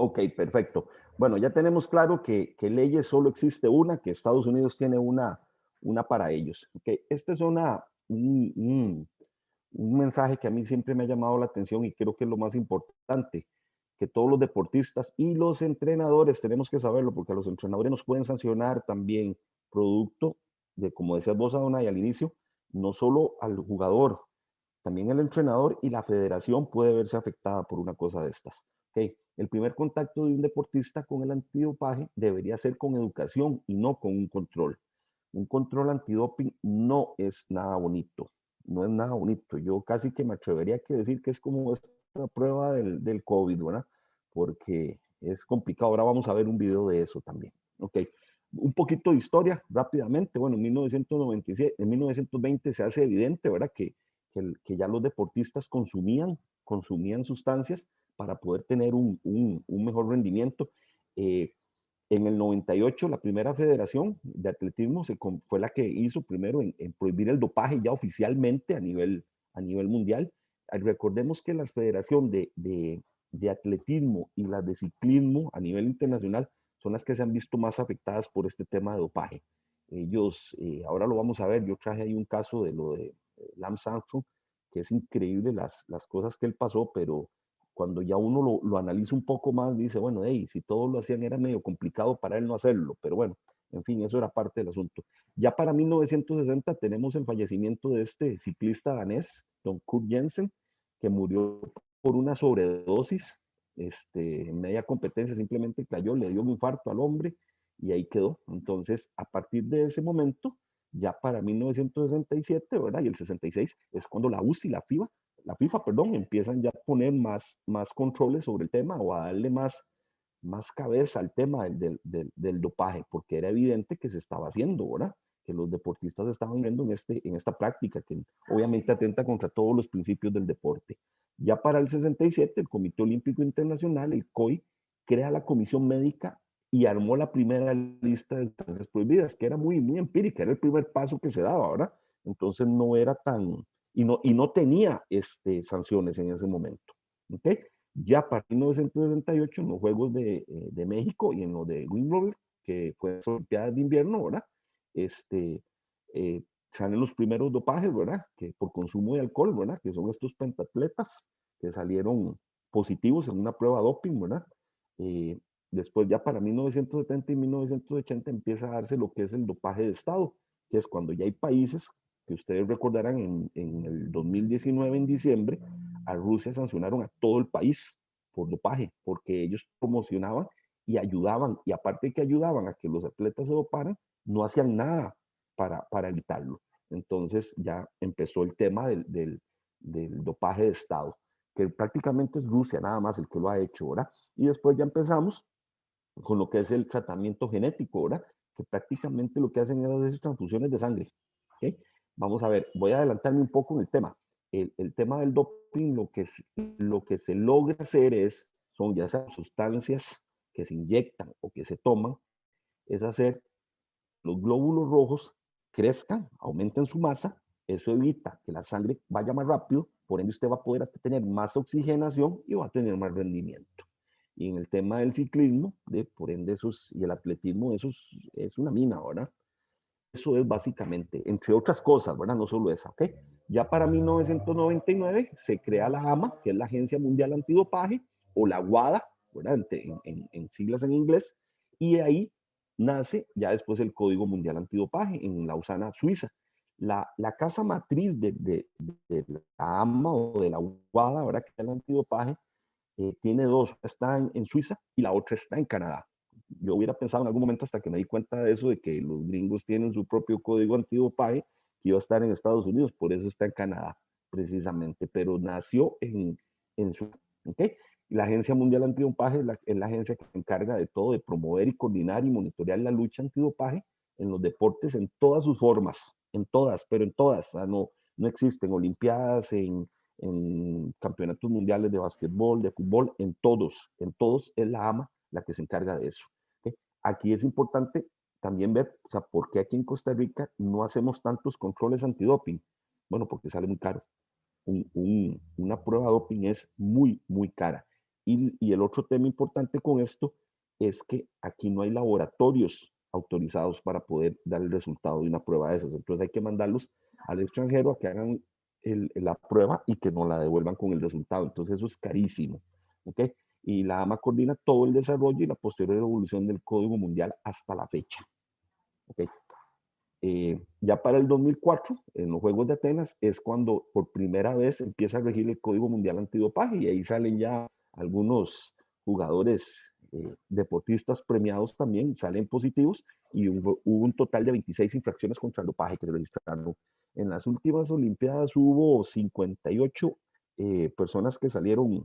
Ok, perfecto. Bueno, ya tenemos claro que leyes solo existe una, que Estados Unidos tiene una para ellos. Okay. Este es un mensaje que a mí siempre me ha llamado la atención y creo que es lo más importante, que todos los deportistas y los entrenadores tenemos que saberlo, porque a los entrenadores nos pueden sancionar también producto de, como decías vos, Adonai, al inicio, no solo al jugador, también el entrenador y la federación puede verse afectada por una cosa de estas. Okay. El primer contacto de un deportista con el antidopaje debería ser con educación y no con un control. Un control antidoping no es nada bonito, no es nada bonito. Yo casi que me atrevería a decir que es como esta prueba del COVID, ¿verdad? Porque es complicado. Ahora vamos a ver un video de eso también. Ok, un poquito de historia rápidamente. Bueno, en 1997, en 1920 se hace evidente, ¿verdad? Que ya los deportistas consumían sustancias para poder tener un mejor rendimiento. Eh, en el 98, la primera federación de atletismo fue la que hizo primero en prohibir el dopaje ya oficialmente a nivel mundial. Recordemos que las federaciones de atletismo y las de ciclismo a nivel internacional son las que se han visto más afectadas por este tema de dopaje. Ellos, ahora lo vamos a ver, yo traje ahí un caso de lo de Lance Armstrong, que es increíble las cosas que él pasó, pero cuando ya uno lo analiza un poco más, dice, bueno, hey, si todos lo hacían era medio complicado para él no hacerlo, pero bueno, en fin, eso era parte del asunto. Ya para 1960 tenemos el fallecimiento de este ciclista danés, Don Kurt Jensen, que murió por una sobredosis, en media competencia simplemente cayó, le dio un infarto al hombre y ahí quedó. Entonces, a partir de ese momento, ya para 1967, ¿verdad? Y el 66 es cuando la UCI y la FIFA, perdón, empiezan ya a poner más controles sobre el tema o a darle más cabeza al tema del dopaje, porque era evidente que se estaba haciendo, ¿verdad? Que los deportistas estaban viendo en esta práctica que obviamente atenta contra todos los principios del deporte. Ya para el 67, el Comité Olímpico Internacional, el COI, crea la Comisión Médica y armó la primera lista de sustancias prohibidas, que era muy empírica, era el primer paso que se daba, ¿verdad? Entonces no era tan, y no tenía sanciones en ese momento. ¿Okay? Ya para 1968, en los Juegos de México y en los de Wimbledon, que fue las Olimpiadas de invierno, ¿verdad? Este, salen los primeros dopajes, ¿verdad? Que por consumo de alcohol, ¿verdad? Que son estos pentatletas que salieron positivos en una prueba doping, ¿verdad? Eh, Después ya para 1970 y 1980 empieza a darse lo que es el dopaje de Estado, que es cuando ya hay países que ustedes recordarán en el 2019, en diciembre, a Rusia sancionaron a todo el país por dopaje, porque ellos promocionaban y ayudaban, y aparte de que ayudaban a que los atletas se doparan, no hacían nada para evitarlo. Entonces ya empezó el tema del dopaje de Estado, que prácticamente es Rusia nada más el que lo ha hecho, ¿verdad? Y después ya empezamos con lo que es el tratamiento genético, ¿verdad? Que prácticamente lo que hacen es hacer transfusiones de sangre. ¿Okay? Vamos a ver, voy a adelantarme un poco en el tema. El tema del doping, lo que se logra hacer son ya esas sustancias que se inyectan o que se toman, es hacer los glóbulos rojos crezcan, aumenten su masa, eso evita que la sangre vaya más rápido, por ende usted va a poder hasta tener más oxigenación y va a tener más rendimiento. Y en el tema del ciclismo, por ende, y el atletismo, eso es una mina, ¿verdad? Eso es básicamente, entre otras cosas, ¿verdad? No solo esa, ¿ok? Ya para 1999 se crea la AMA, que es la Agencia Mundial Antidopaje, o la WADA, ¿verdad? En siglas en inglés, y de ahí nace ya después el Código Mundial Antidopaje en Lausana, Suiza. La casa matriz de la AMA o de la WADA, ¿verdad? Que es el antidopaje, tiene dos, está en Suiza y la otra está en Canadá. Yo hubiera pensado en algún momento hasta que me di cuenta de eso, de que los gringos tienen su propio código antidopaje, que iba a estar en Estados Unidos, por eso está en Canadá, precisamente, pero nació en Suiza, ¿ok? La Agencia Mundial Antidopaje es la agencia que se encarga de todo, de promover y coordinar y monitorear la lucha antidopaje en los deportes en todas sus formas, en todas, pero en todas, o sea, no existen olimpiadas, en campeonatos mundiales de básquetbol, de fútbol, en todos es la AMA la que se encarga de eso. ¿Okay? Aquí es importante también ver, o sea, ¿por qué aquí en Costa Rica no hacemos tantos controles antidoping? Bueno, porque sale muy caro. Una prueba de doping es muy cara. Y el otro tema importante con esto es que aquí no hay laboratorios autorizados para poder dar el resultado de una prueba de esas. Entonces hay que mandarlos al extranjero a que hagan la prueba y que nos la devuelvan con el resultado. Entonces eso es carísimo. ¿Ok? Y la AMA coordina todo el desarrollo y la posterior evolución del Código Mundial hasta la fecha. ¿Ok? Ya para el 2004, en los Juegos de Atenas, es cuando por primera vez empieza a regir el Código Mundial Antidopaje y ahí salen ya algunos jugadores deportistas premiados también, salen positivos y hubo un total de 26 infracciones contra el dopaje que se registraron. En las últimas Olimpiadas hubo 58 personas que salieron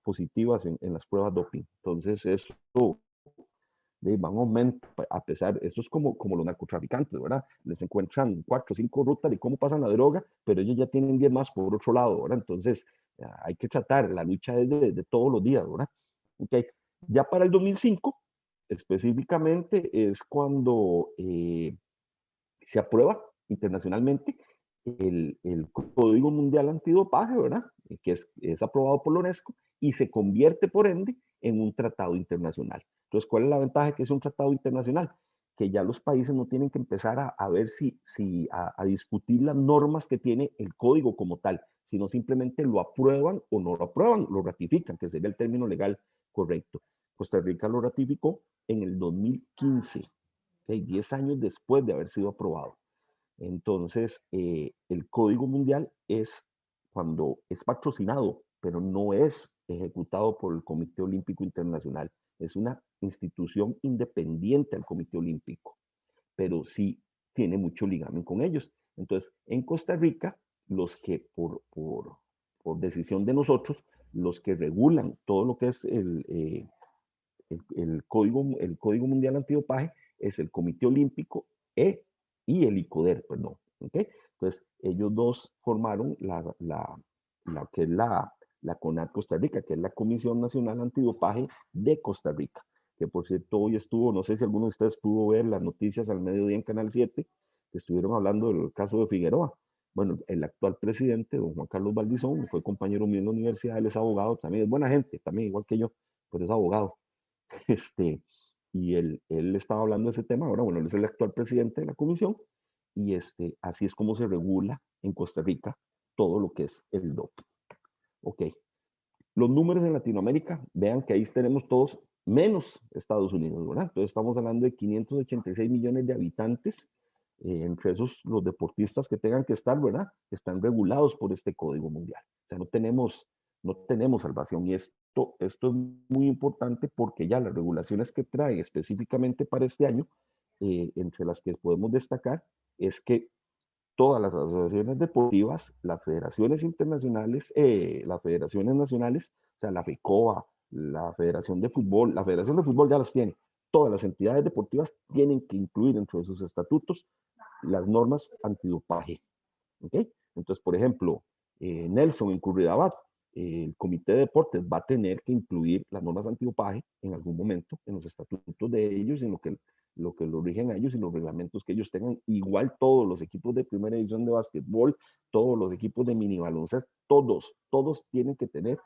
positivas en las pruebas doping. Entonces eso van a aumento, a pesar, esto es como los narcotraficantes, ¿verdad? Les encuentran 4 o 5 rutas de cómo pasan la droga, pero ellos ya tienen 10 más por otro lado, ¿verdad? Entonces, hay que tratar, la lucha es de todos los días, ¿verdad? Okay. Ya para el 2005, específicamente, es cuando se aprueba internacionalmente el Código Mundial Antidopaje, ¿verdad? Que es aprobado por la UNESCO y se convierte, por ende, en un tratado internacional. Entonces, ¿cuál es la ventaja de que es un tratado internacional? Que ya los países no tienen que empezar a ver a discutir las normas que tiene el código como tal, sino simplemente lo aprueban o no lo aprueban, lo ratifican, que sería el término legal correcto. Costa Rica lo ratificó en el 2015, ¿okay? 10 años después de haber sido aprobado. Entonces, el Código Mundial es cuando es patrocinado, pero no es ejecutado por el Comité Olímpico Internacional. Es una institución independiente al Comité Olímpico, pero sí tiene mucho ligamen con ellos. Entonces, en Costa Rica, los que por decisión de nosotros, los que regulan todo lo que es el Código Mundial Antidopaje es el Comité Olímpico y el ICODER, perdón. ¿Okay? Entonces, ellos dos formaron que es la CONAD Costa Rica, que es la Comisión Nacional Antidopaje de Costa Rica, que por cierto hoy estuvo, no sé si alguno de ustedes pudo ver las noticias al mediodía en Canal 7, que estuvieron hablando del caso de Figueroa. Bueno, el actual presidente, don Juan Carlos Valdizón, fue compañero mío en la universidad, él es abogado, también es buena gente, también igual que yo, pero es abogado. Y él estaba hablando de ese tema. Ahora, bueno, él es el actual presidente de la comisión y así es como se regula en Costa Rica todo lo que es el doping. Ok, los números en Latinoamérica, vean que ahí tenemos todos menos Estados Unidos, ¿verdad? Entonces estamos hablando de 586 millones de habitantes, entre esos los deportistas que tengan que estar, ¿verdad? Están regulados por este Código Mundial. O sea, no tenemos salvación y esto es muy importante porque ya las regulaciones que trae específicamente para este año, entre las que podemos destacar, es que todas las asociaciones deportivas, las federaciones internacionales, las federaciones nacionales, o sea, la FECOA, la Federación de Fútbol, la Federación de Fútbol ya las tiene. Todas las entidades deportivas tienen que incluir dentro de sus estatutos las normas antidopaje. ¿Okay? Entonces, por ejemplo, Nelson en Curridabat, el Comité de Deportes va a tener que incluir las normas antidopaje en algún momento en los estatutos de ellos, en lo que lo rigen a ellos y los reglamentos que ellos tengan. Igual todos los equipos de primera división de básquetbol, todos los equipos de mini baloncesto, todos tienen que tener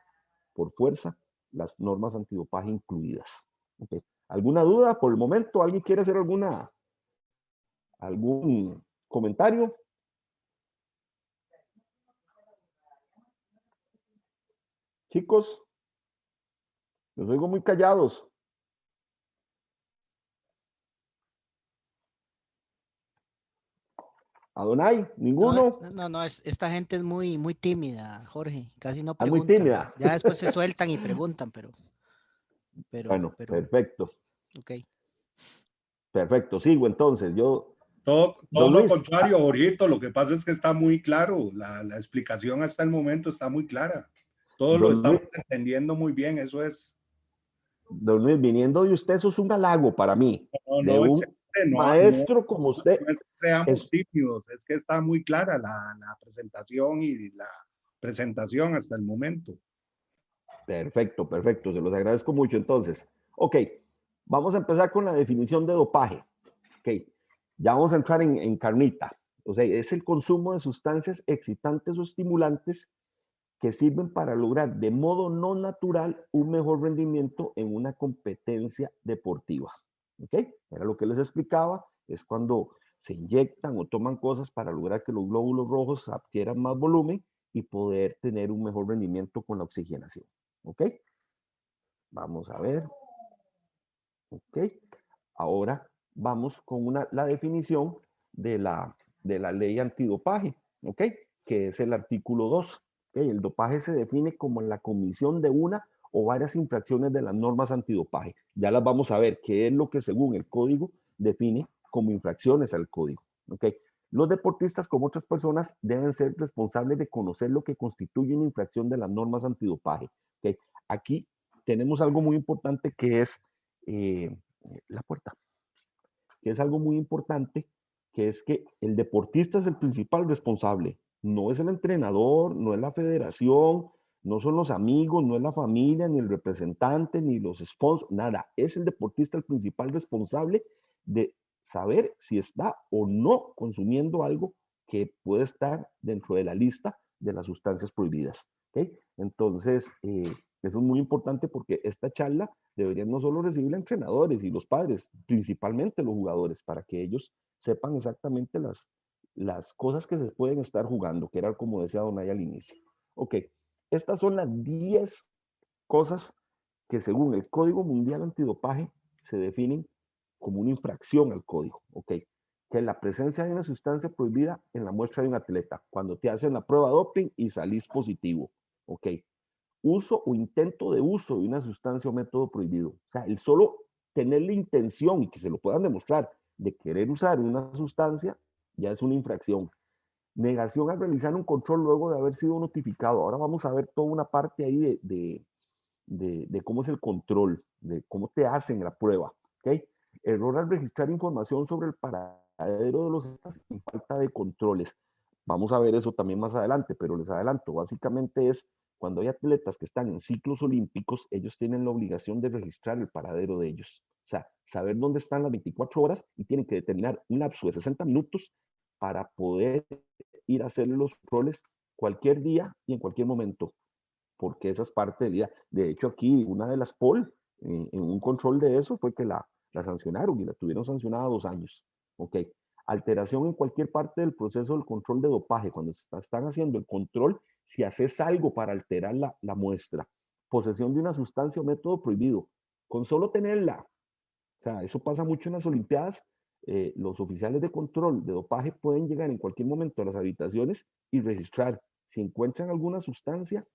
por fuerza las normas antidopaje incluidas. ¿Okay? ¿Alguna duda por el momento? ¿Alguien quiere hacer algún comentario? Chicos, los oigo muy callados. Adonai, ninguno. No, esta gente es muy tímida, Jorge, casi no Es muy preguntan. tímida. Ya después se sueltan y preguntan, Bueno, perfecto. Ok. Perfecto, sigo entonces. Todo don lo Luis. contrario, Jorgito, lo que pasa es que está muy claro, la explicación hasta el momento está muy clara. Todo lo estamos entendiendo muy bien, eso es. Don Luis, viniendo de usted, eso es un halago para mí. De un maestro como usted. No es que seamos tímidos, es que está muy clara la presentación y la presentación hasta el momento. Perfecto, perfecto. Se los agradezco mucho. Entonces, ok, vamos a empezar con la definición de dopaje. Ok, ya vamos a entrar en carnita. O sea, es el consumo de sustancias excitantes o estimulantes que sirven para lograr de modo no natural un mejor rendimiento en una competencia deportiva. ¿Ok? Era lo que les explicaba, es cuando se inyectan o toman cosas para lograr que los glóbulos rojos adquieran más volumen y poder tener un mejor rendimiento con la oxigenación. ¿Ok? Vamos a ver. ¿Ok? Ahora vamos con la definición de la ley antidopaje, ¿ok? Que es el artículo 2. ¿Okay? El dopaje se define como la comisión de una o varias infracciones de las normas antidopaje. Ya las vamos a ver, qué es lo que según el código define como infracciones al código, ¿ok? Los deportistas, como otras personas, deben ser responsables de conocer lo que constituye una infracción de las normas antidopaje, ¿ok? Aquí tenemos algo muy importante que es la puerta, que es algo muy importante, que es que el deportista es el principal responsable, no es el entrenador, no es la federación, no son los amigos, no es la familia, ni el representante, ni los sponsors, nada, es el deportista el principal responsable de saber si está o no consumiendo algo que puede estar dentro de la lista de las sustancias prohibidas. ¿Okay? Entonces, eso es muy importante porque esta charla deberían no solo recibir entrenadores y los padres, principalmente los jugadores, para que ellos sepan exactamente las cosas que se pueden estar jugando, que era como decía Donay al inicio. Ok, estas son las 10 cosas que según el Código Mundial Antidopaje se definen como una infracción al código. Ok, que es la presencia de una sustancia prohibida en la muestra de un atleta, cuando te hacen la prueba doping y salís positivo. Ok, uso o intento de uso de una sustancia o método prohibido. O sea, el solo tener la intención y que se lo puedan demostrar de querer usar una sustancia ya es una infracción. Negación al realizar un control luego de haber sido notificado. Ahora vamos a ver toda una parte ahí de cómo es el control, de cómo te hacen la prueba. ¿Okay? Error al registrar información sobre el paradero de los atletas y falta de controles. Vamos a ver eso también más adelante, pero les adelanto, básicamente es cuando hay atletas que están en ciclos olímpicos, ellos tienen la obligación de registrar el paradero de ellos. O sea, saber dónde están las 24 horas y tienen que determinar un lapso de 60 minutos para poder ir a hacer los controles cualquier día y en cualquier momento, porque esa es parte del día. De hecho, aquí una de las Paul, en un control de eso, fue que la sancionaron y la tuvieron sancionada 2 años. Ok. Alteración en cualquier parte del proceso del control de dopaje. Cuando están haciendo el control, si haces algo para alterar la muestra. Posesión de una sustancia o método prohibido. Con solo tenerla. O sea, eso pasa mucho en las Olimpiadas. Los oficiales de control de dopaje pueden llegar en cualquier momento a las habitaciones y registrar. Si encuentran alguna sustancia,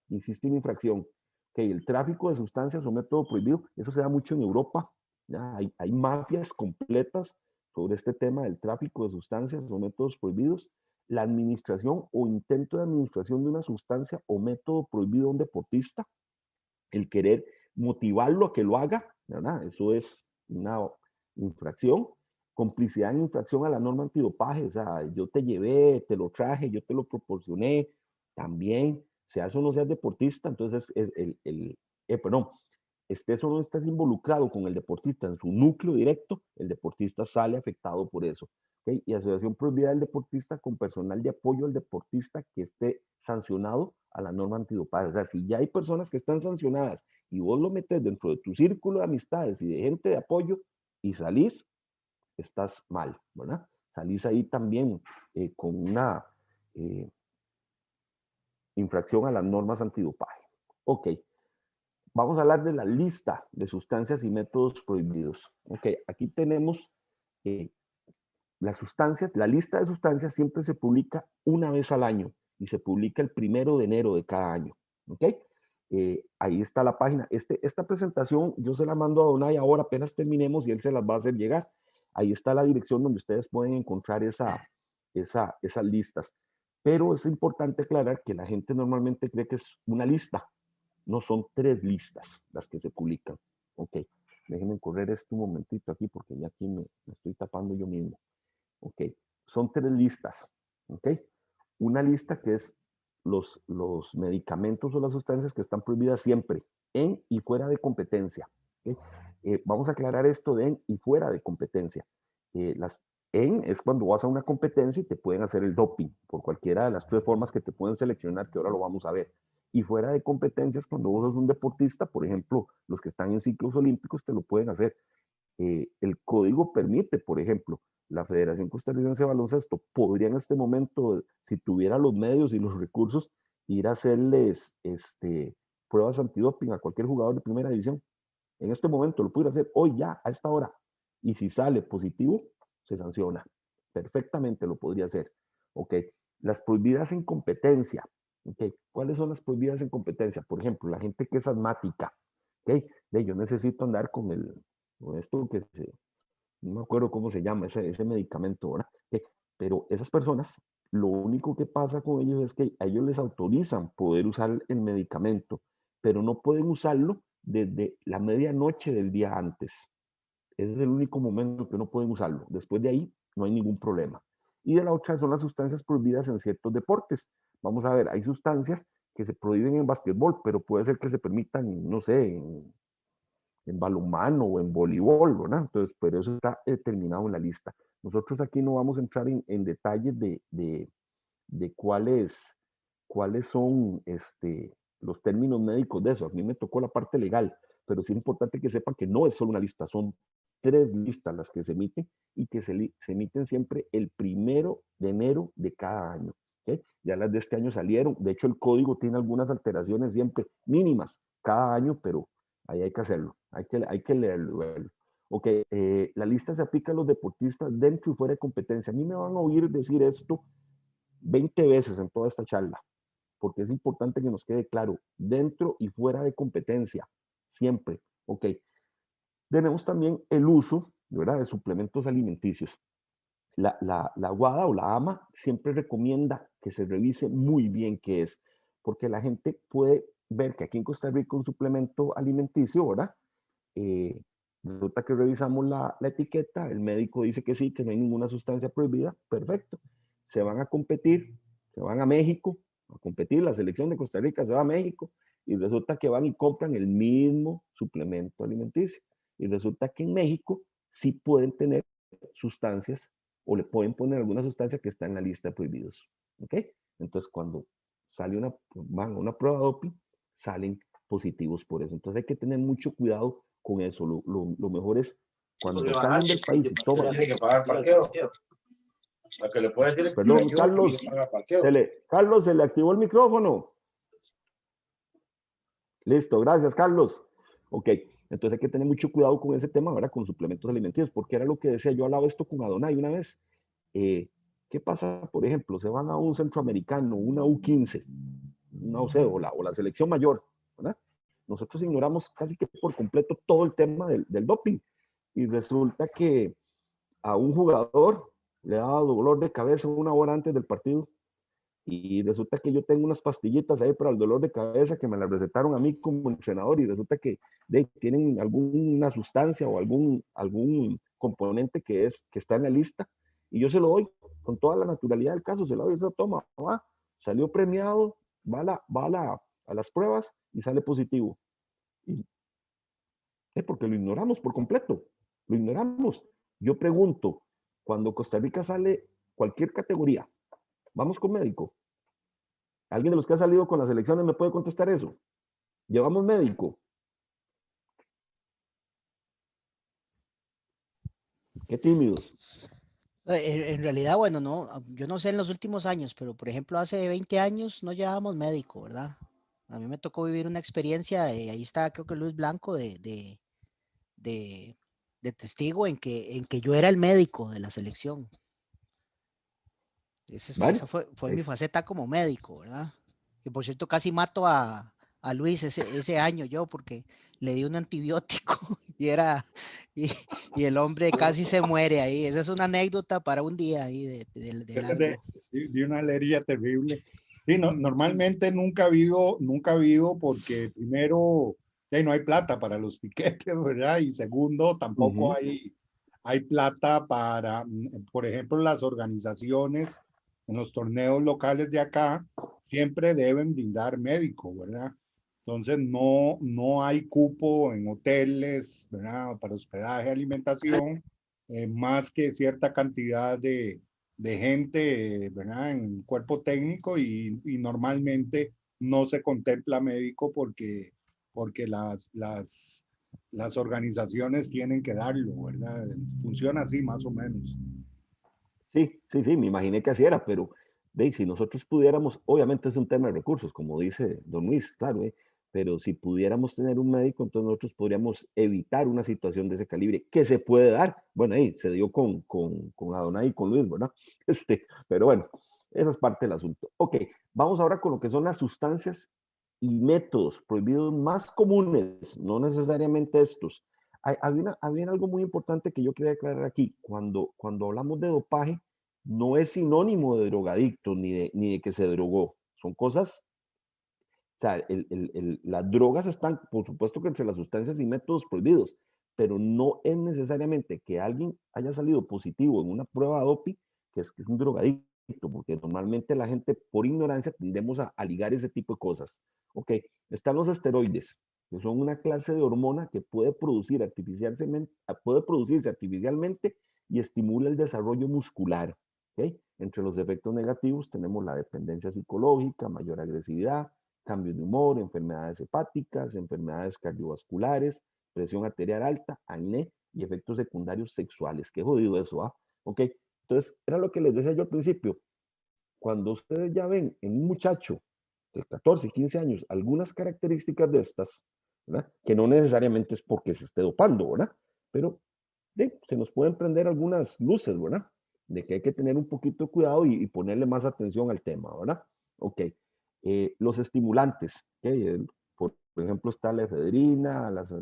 insiste una infracción. Okay, el tráfico de sustancias o método prohibido, eso se da mucho en Europa. ¿Ya? Hay mafias completas sobre este tema del tráfico de sustancias o métodos prohibidos. La administración o intento de administración de una sustancia o método prohibido a un deportista, el querer motivarlo a que lo haga, ¿verdad? Eso es una infracción. Complicidad en infracción a la norma antidopaje, o sea, yo te llevé, te lo traje, yo te lo proporcioné, también, seas o no seas deportista, entonces perdón, estés o no estés involucrado con el deportista en su núcleo directo, el deportista sale afectado por eso. ¿Okay? Y asociación prohibida del deportista con personal de apoyo al deportista que esté sancionado a la norma antidopaje. O sea, si ya hay personas que están sancionadas y vos lo metes dentro de tu círculo de amistades y de gente de apoyo y salís, estás mal, ¿verdad? Salís ahí también con una infracción a las normas antidopaje. Ok, vamos a hablar de la lista de sustancias y métodos prohibidos. Ok, aquí tenemos las sustancias, la lista de sustancias siempre se publica una vez al año y se publica el 1 de enero de cada año. ¿Ok? Ahí está la página. Esta presentación yo se la mando a Donay ahora apenas terminemos y él se las va a hacer llegar. Ahí está la dirección donde ustedes pueden encontrar esas listas. Pero es importante aclarar que la gente normalmente cree que es una lista. No, son 3 listas las que se publican. Ok, déjenme correr esto un momentito aquí porque ya aquí me estoy tapando yo mismo. Ok, son 3 listas. Ok, una lista que es los medicamentos o las sustancias que están prohibidas siempre, en y fuera de competencia. ¿Okay? Vamos a aclarar esto de en y fuera de competencia. Las es cuando vas a una competencia y te pueden hacer el doping, por cualquiera de las 3 formas que te pueden seleccionar, que ahora lo vamos a ver. Y fuera de competencias, cuando vos sos un deportista, por ejemplo, los que están en ciclos olímpicos te lo pueden hacer. El código permite, por ejemplo, la Federación Costarricense de Baloncesto podría en este momento, si tuviera los medios y los recursos, ir a hacerles pruebas antidoping a cualquier jugador de primera división. En este momento lo pudiera hacer hoy ya, a esta hora. Y si sale positivo, se sanciona. Perfectamente lo podría hacer. Ok. Las prohibidas en competencia. Ok. ¿Cuáles son las prohibidas en competencia? Por ejemplo, la gente que es asmática. Ok. Yo necesito andar con esto que no me acuerdo cómo se llama, ese medicamento, ¿verdad? Okay. Pero esas personas, lo único que pasa con ellos es que a ellos les autorizan poder usar el medicamento, pero no pueden usarlo desde la medianoche del día antes. Ese es el único momento que no pueden usarlo. Después de ahí, no hay ningún problema. Y de la otra son las sustancias prohibidas en ciertos deportes. Vamos a ver, hay sustancias que se prohíben en básquetbol, pero puede ser que se permitan, no sé, en balonmano o en voleibol, ¿verdad? Entonces, pero eso está determinado en la lista. Nosotros aquí no vamos a entrar en detalles de cuáles son los términos médicos de eso. A mí me tocó la parte legal, pero sí es importante que sepan que no es solo una lista, son 3 listas las que se emiten y que se emiten siempre el 1 de enero de cada año. ¿Okay? Ya las de este año salieron, de hecho el código tiene algunas alteraciones siempre mínimas cada año, pero ahí hay que hacerlo, hay que leerlo. Ok, la lista se aplica a los deportistas dentro y fuera de competencia. A mí me van a oír decir esto 20 veces en toda esta charla, porque es importante que nos quede claro, dentro y fuera de competencia, siempre. Ok, tenemos también el uso, ¿verdad?, de suplementos alimenticios. La WADA o la AMA siempre recomienda que se revise muy bien qué es, porque la gente puede ver que aquí en Costa Rica un suplemento alimenticio, ¿verdad? Resulta que revisamos la etiqueta, el médico dice que sí, que no hay ninguna sustancia prohibida, perfecto. Se van a competir, se van a México a competir, la selección de Costa Rica se va a México y resulta que van y compran el mismo suplemento alimenticio. Y resulta que en México sí pueden tener sustancias o le pueden poner alguna sustancia que está en la lista de prohibidos. ¿Ok? Entonces, cuando van a una prueba de doping, salen positivos por eso. Entonces, hay que tener mucho cuidado con eso. Lo mejor es cuando salen del país y toman. Perdón, Carlos, Carlos, se le activó el micrófono. Listo, gracias, Carlos. Ok, entonces hay que tener mucho cuidado con ese tema, ¿verdad? Con suplementos alimenticios, porque era lo que decía, yo hablaba esto con Adonai una vez. ¿Qué pasa, por ejemplo? Se van a un centroamericano, una U15, una OC o la selección mayor, ¿verdad? Nosotros ignoramos casi que por completo todo el tema del doping y resulta que a un jugador le daba dolor de cabeza 1 hora antes del partido y resulta que yo tengo unas pastillitas ahí para el dolor de cabeza que me las recetaron a mí como entrenador y resulta que tienen alguna sustancia o algún componente que está en la lista y yo se lo doy con toda la naturalidad del caso, se lo doy, se lo toma, va, salió premiado, va a las pruebas y sale positivo. Y, porque lo ignoramos por completo, lo ignoramos. Yo pregunto, cuando Costa Rica sale cualquier categoría, vamos con médico. ¿Alguien de los que ha salido con las elecciones me puede contestar eso? ¿Llevamos médico? Qué tímidos. En realidad, bueno, no, yo no sé en los últimos años, pero por ejemplo, hace 20 años no llevábamos médico, ¿verdad? A mí me tocó vivir una experiencia, ahí está, creo que Luis Blanco, de testigo en que yo era el médico de la selección. Esa fue mi faceta como médico, ¿verdad? Que por cierto casi mato a Luis ese año yo porque le di un antibiótico y el hombre casi se muere ahí. Esa es una anécdota para un día ahí de largo. De una alergia terrible. Sí, no, normalmente nunca ha habido porque primero no hay plata para los piquetes, ¿verdad? Y segundo, tampoco hay plata para, por ejemplo, las organizaciones en los torneos locales de acá siempre deben brindar médico, ¿verdad? Entonces no hay cupo en hoteles, ¿verdad? Para hospedaje, alimentación. más que cierta cantidad de gente, ¿verdad? En el cuerpo técnico y normalmente no se contempla médico porque las organizaciones tienen que darlo, ¿verdad? Funciona así más o menos. Sí, sí, sí, me imaginé que así era, pero si nosotros pudiéramos, obviamente es un tema de recursos, como dice don Luis, claro, pero si pudiéramos tener un médico, entonces nosotros podríamos evitar una situación de ese calibre, que se puede dar. Bueno, ahí se dio con Adonai y con Luis, ¿verdad? Pero bueno, esa es parte del asunto. Ok, vamos ahora con lo que son las sustancias y métodos prohibidos más comunes, no necesariamente estos. Había algo muy importante que yo quería aclarar aquí. Cuando hablamos de dopaje, no es sinónimo de drogadicto ni de que se drogó. Son cosas, o sea, las drogas están, por supuesto que entre las sustancias y métodos prohibidos, pero no es necesariamente que alguien haya salido positivo en una prueba de doping, que es un drogadicto, porque normalmente la gente por ignorancia tendemos a ligar ese tipo de cosas. Ok, están los esteroides, que son una clase de hormona que puede producirse artificialmente y estimula el desarrollo muscular. ¿Okay? Entre los efectos negativos tenemos la dependencia psicológica, mayor agresividad, cambios de humor, enfermedades hepáticas, enfermedades cardiovasculares, presión arterial alta, acné y efectos secundarios sexuales. Qué jodido eso, ¿ah? Ok, entonces era lo que les decía yo al principio. Cuando ustedes ya ven en un muchacho de 14, 15 años algunas características de estas, ¿verdad? Que no necesariamente es porque se esté dopando, ¿verdad? Pero se nos pueden prender algunas luces, ¿verdad? De que hay que tener un poquito de cuidado y ponerle más atención al tema, ¿verdad? Ok. Los estimulantes, ¿okay? Por ejemplo, está la efedrina, las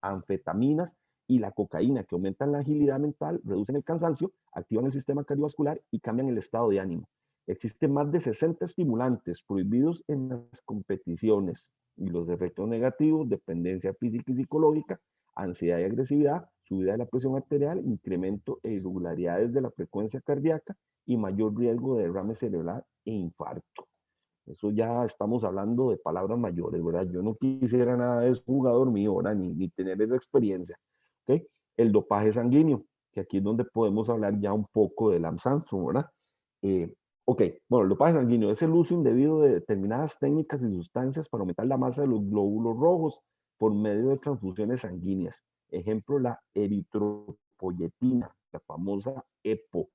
anfetaminas y la cocaína, que aumentan la agilidad mental, reducen el cansancio, activan el sistema cardiovascular y cambian el estado de ánimo. Existen más de 60 estimulantes prohibidos en las competiciones y los efectos negativos, dependencia física y psicológica, ansiedad y agresividad, subida de la presión arterial, incremento e irregularidades de la frecuencia cardíaca y mayor riesgo de derrame cerebral e infarto. Eso ya estamos hablando de palabras mayores, ¿verdad? Yo no quisiera nada de eso, jugador mío, ¿verdad? Ni tener esa experiencia. ¿Okay? El dopaje sanguíneo, que aquí es donde podemos hablar ya un poco del Lance Armstrong, ¿verdad? Eh, ok, bueno, el dopaje sanguíneo es el uso indebido de determinadas técnicas y sustancias para aumentar la masa de los glóbulos rojos por medio de transfusiones sanguíneas. Ejemplo, la eritropoyetina, la famosa EPO.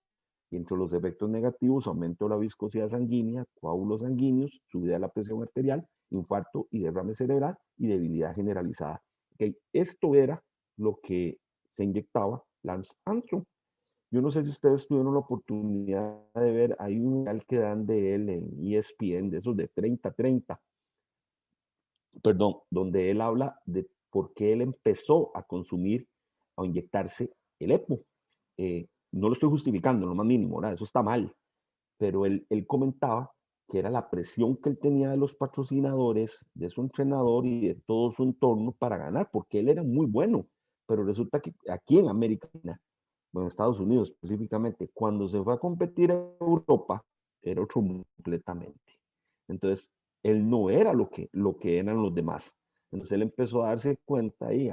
Y entre los efectos negativos, aumento de la viscosidad sanguínea, coágulos sanguíneos, subida de la presión arterial, infarto y derrame cerebral y debilidad generalizada. Okay. Esto era lo que se inyectaba Lance Armstrong. Yo no sé si ustedes tuvieron la oportunidad de ver, hay un canal que dan de él en ESPN, de esos de 30-30, perdón, donde él habla de por qué él empezó a consumir o inyectarse el EPO. No lo estoy justificando, lo más mínimo, ¿verdad? Eso está mal, pero él comentaba que era la presión que él tenía de los patrocinadores, de su entrenador y de todo su entorno para ganar, porque él era muy bueno, pero resulta que aquí en América, bueno, en Estados Unidos específicamente, cuando se fue a competir en Europa, era otro completamente. Entonces, él no era lo que eran los demás. Entonces, él empezó a darse cuenta ahí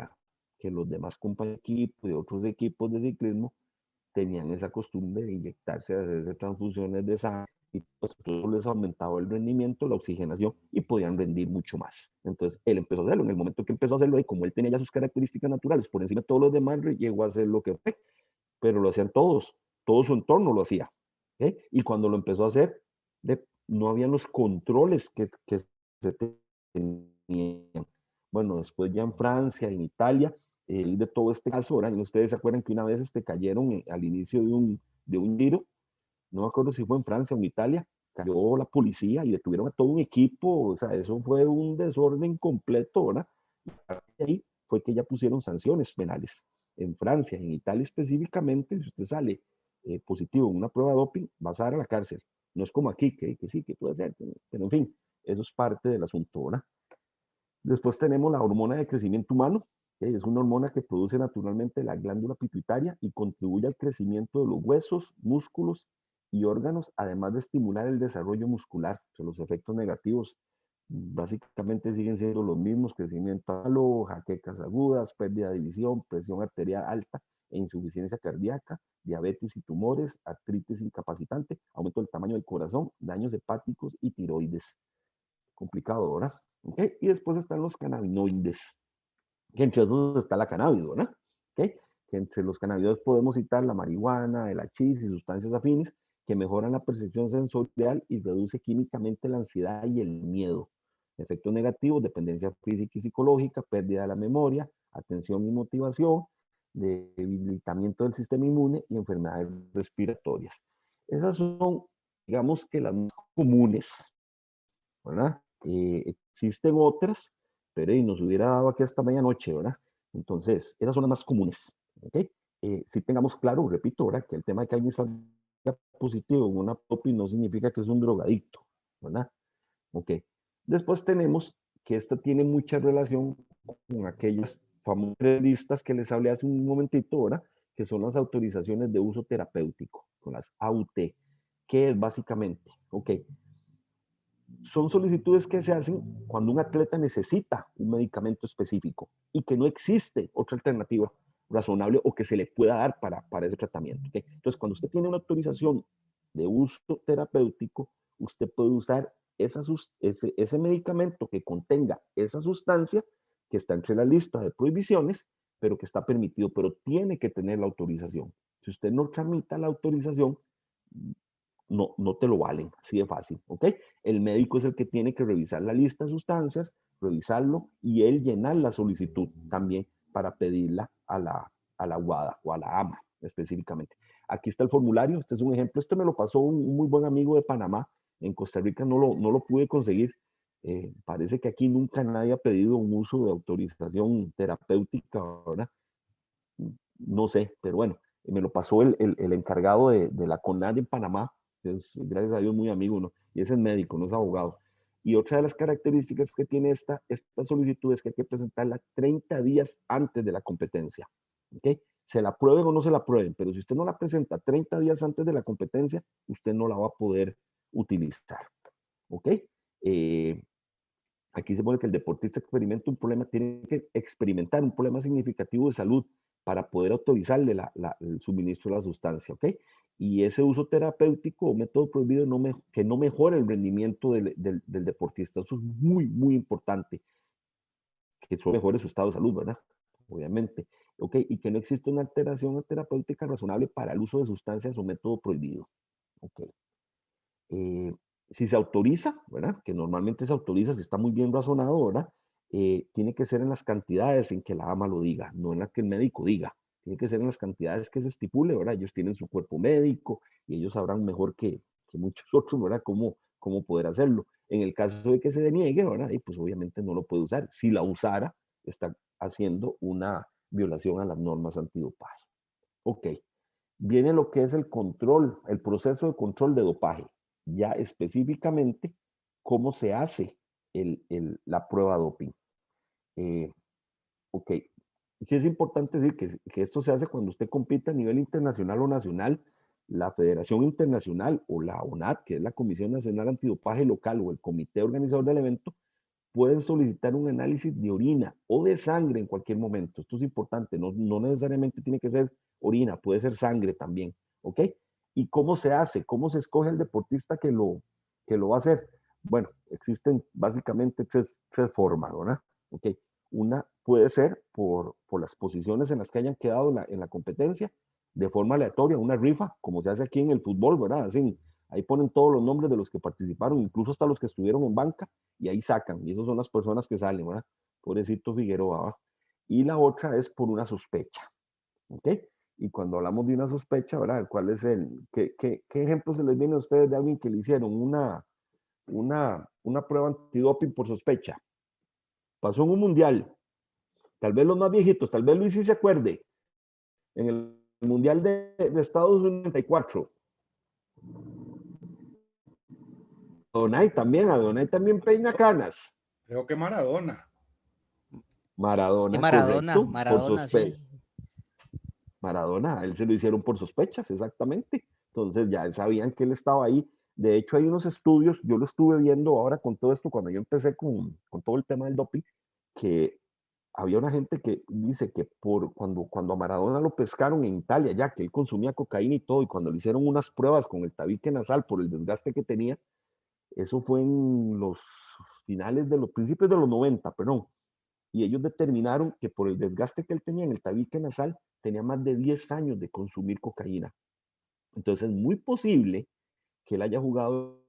que los demás compañeros de equipo, de otros equipos de ciclismo, tenían esa costumbre de inyectarse, de hacerse transfusiones de sangre y pues todo les aumentaba el rendimiento, la oxigenación y podían rendir mucho más. Entonces él empezó a hacerlo. En el momento que empezó a hacerlo, y como él tenía ya sus características naturales por encima de todos los demás, llegó a hacer lo que fue, pero lo hacían todos, todo su entorno lo hacía. ¿Okay? Y cuando lo empezó a hacer, no habían los controles que se tenían. Bueno, después ya en Francia, en Italia, de todo este caso, ¿verdad? Y ustedes se acuerdan que una vez cayeron al inicio de un giro, no me acuerdo si fue en Francia o en Italia, cayó la policía y detuvieron a todo un equipo, o sea, eso fue un desorden completo, ¿verdad? Y ahí fue que ya pusieron sanciones penales. En Francia, en Italia específicamente, si usted sale positivo en una prueba de doping, vas a dar a la cárcel. No es como aquí, que sí, que puede ser, pero en fin, eso es parte del asunto, ¿verdad? Después tenemos la hormona de crecimiento humano, que es una hormona que produce naturalmente la glándula pituitaria y contribuye al crecimiento de los huesos, músculos y órganos, además de estimular el desarrollo muscular. O sea, los efectos negativos básicamente siguen siendo los mismos: crecimiento malo, jaquecas agudas, pérdida de visión, presión arterial alta, e insuficiencia cardíaca, diabetes y tumores, artritis incapacitante, aumento del tamaño del corazón, daños hepáticos y tiroides. Complicado, ¿verdad? ¿Okay? Y después están los cannabinoides, que entre esos está la cannabis, ¿verdad? ¿Okay? Que entre los cannabinoides podemos citar la marihuana, el hachís y sustancias afines que mejoran la percepción sensorial y reduce químicamente la ansiedad y el miedo. Efectos negativos, dependencia física y psicológica, pérdida de la memoria, atención y motivación, debilitamiento del sistema inmune y enfermedades respiratorias. Esas son, digamos que las más comunes, ¿verdad? Existen otras, pero nos hubiera dado aquí hasta medianoche, ¿verdad? Entonces, esas son las más comunes, ¿ok? Si tengamos claro, repito, ¿verdad? Que el tema de que alguien salga positivo en una POPI no significa que es un drogadicto, ¿verdad? Ok. Después tenemos que esta tiene mucha relación con aquellas famosas listas que les hablé hace un momentito, ¿verdad? Que son las autorizaciones de uso terapéutico, con las AUT. ¿Qué es básicamente? Ok. Son solicitudes que se hacen cuando un atleta necesita un medicamento específico y que no existe otra alternativa razonable o que se le pueda dar para ese tratamiento. ¿Okay? Entonces, cuando usted tiene una autorización de uso terapéutico, usted puede usar ese medicamento que contenga esa sustancia que está entre la lista de prohibiciones, pero que está permitido, pero tiene que tener la autorización. Si usted no tramita la autorización, no te lo valen, así de fácil, ¿ok? El médico es el que tiene que revisar la lista de sustancias, revisarlo y él llenar la solicitud también para pedirla a la UADA o a la AMA específicamente. Aquí está el formulario, este es un ejemplo, este me lo pasó un muy buen amigo de Panamá, en Costa Rica no lo pude conseguir, parece que aquí nunca nadie ha pedido un uso de autorización terapéutica, ¿verdad? No sé, pero bueno, me lo pasó el encargado de la CONAD en Panamá, es gracias a Dios muy amigo, ¿no? Y ese es médico, no es abogado. Y otra de las características que tiene esta solicitud es que hay que presentarla 30 días antes de la competencia, ¿ok? Se la aprueben o no se la aprueben, pero si usted no la presenta 30 días antes de la competencia, usted no la va a poder utilizar, ¿ok? Aquí se pone que el deportista experimenta un problema, tiene que experimentar un problema significativo de salud para poder autorizarle el suministro de la sustancia, ¿ok? Y ese uso terapéutico o método prohibido que no mejora el rendimiento del deportista. Eso es muy, muy importante, que eso mejore su estado de salud, ¿verdad? Obviamente, ¿ok? Y que no existe una alteración terapéutica razonable para el uso de sustancias o método prohibido, ¿ok? Si se autoriza, ¿verdad? Que normalmente se autoriza, si está muy bien razonado, ¿verdad? Tiene que ser en las cantidades en que la AMA lo diga, no en las que el médico diga. Tiene que ser en las cantidades que se estipule, ¿verdad? Ellos tienen su cuerpo médico y ellos sabrán mejor que muchos otros, ¿verdad? Cómo poder hacerlo. En el caso de que se deniegue, ¿verdad? Y pues obviamente no lo puede usar. Si la usara, está haciendo una violación a las normas antidopaje. Ok. Viene lo que es el control, el proceso de control de dopaje. Ya específicamente cómo se hace la prueba doping. Ok, sí es importante decir que esto se hace cuando usted compite a nivel internacional o nacional. La Federación Internacional o la ONAT, que es la Comisión Nacional Antidopaje Local o el comité organizador del evento, pueden solicitar un análisis de orina o de sangre en cualquier momento. Esto es importante, no necesariamente tiene que ser orina, puede ser sangre también, ¿ok? ¿Y cómo se hace? ¿Cómo se escoge el deportista que lo va a hacer? Bueno, existen básicamente tres formas, ¿verdad? ¿Ok? Una puede ser por las posiciones en las que hayan quedado en la competencia, de forma aleatoria, una rifa, como se hace aquí en el fútbol, ¿verdad? Así, ahí ponen todos los nombres de los que participaron, incluso hasta los que estuvieron en banca, y ahí sacan, y esas son las personas que salen, ¿verdad? Pobrecito Figueroa, ¿verdad? Y la otra es por una sospecha, ¿ok? Y cuando hablamos de una sospecha, ¿verdad? ¿Cuál es qué ejemplo se les viene a ustedes de alguien que le hicieron una prueba antidoping por sospecha? Pasó en un mundial, tal vez los más viejitos, tal vez Luis sí se acuerde, en el mundial de Estados Unidos 94. A Donay también peina canas. Creo que Maradona. Y Maradona, Maradona, correcto, por Maradona, sospecha. sí. Maradona, a él se lo hicieron por sospechas, exactamente. Entonces ya sabían que él estaba ahí. De hecho, hay unos estudios, yo lo estuve viendo ahora con todo esto, cuando yo empecé con todo el tema del doping, que había una gente que dice que cuando a Maradona lo pescaron en Italia, ya que él consumía cocaína y todo, y cuando le hicieron unas pruebas con el tabique nasal por el desgaste que tenía, eso fue en los principios de los 90, perdón, y ellos determinaron que por el desgaste que él tenía en el tabique nasal, tenía más de 10 años de consumir cocaína. Entonces es muy posible que él haya jugado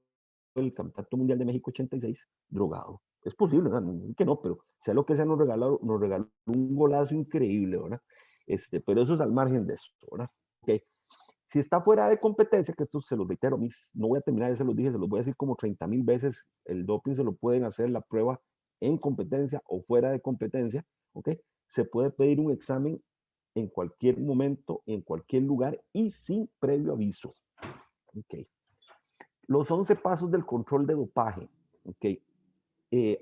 el Campeonato Mundial de México 86 drogado. Es posible, ¿no? Que no, pero sea lo que sea, nos regaló un golazo increíble, ¿verdad? Pero eso es al margen de eso, ¿verdad? Okay. Si está fuera de competencia, que esto se los reitero, no voy a terminar, ya se los dije, se los voy a decir como 30,000 veces, el doping se lo pueden hacer la prueba en competencia o fuera de competencia, ¿ok? Se puede pedir un examen en cualquier momento, en cualquier lugar y sin previo aviso, ¿ok? Los 11 pasos del control de dopaje, ¿ok?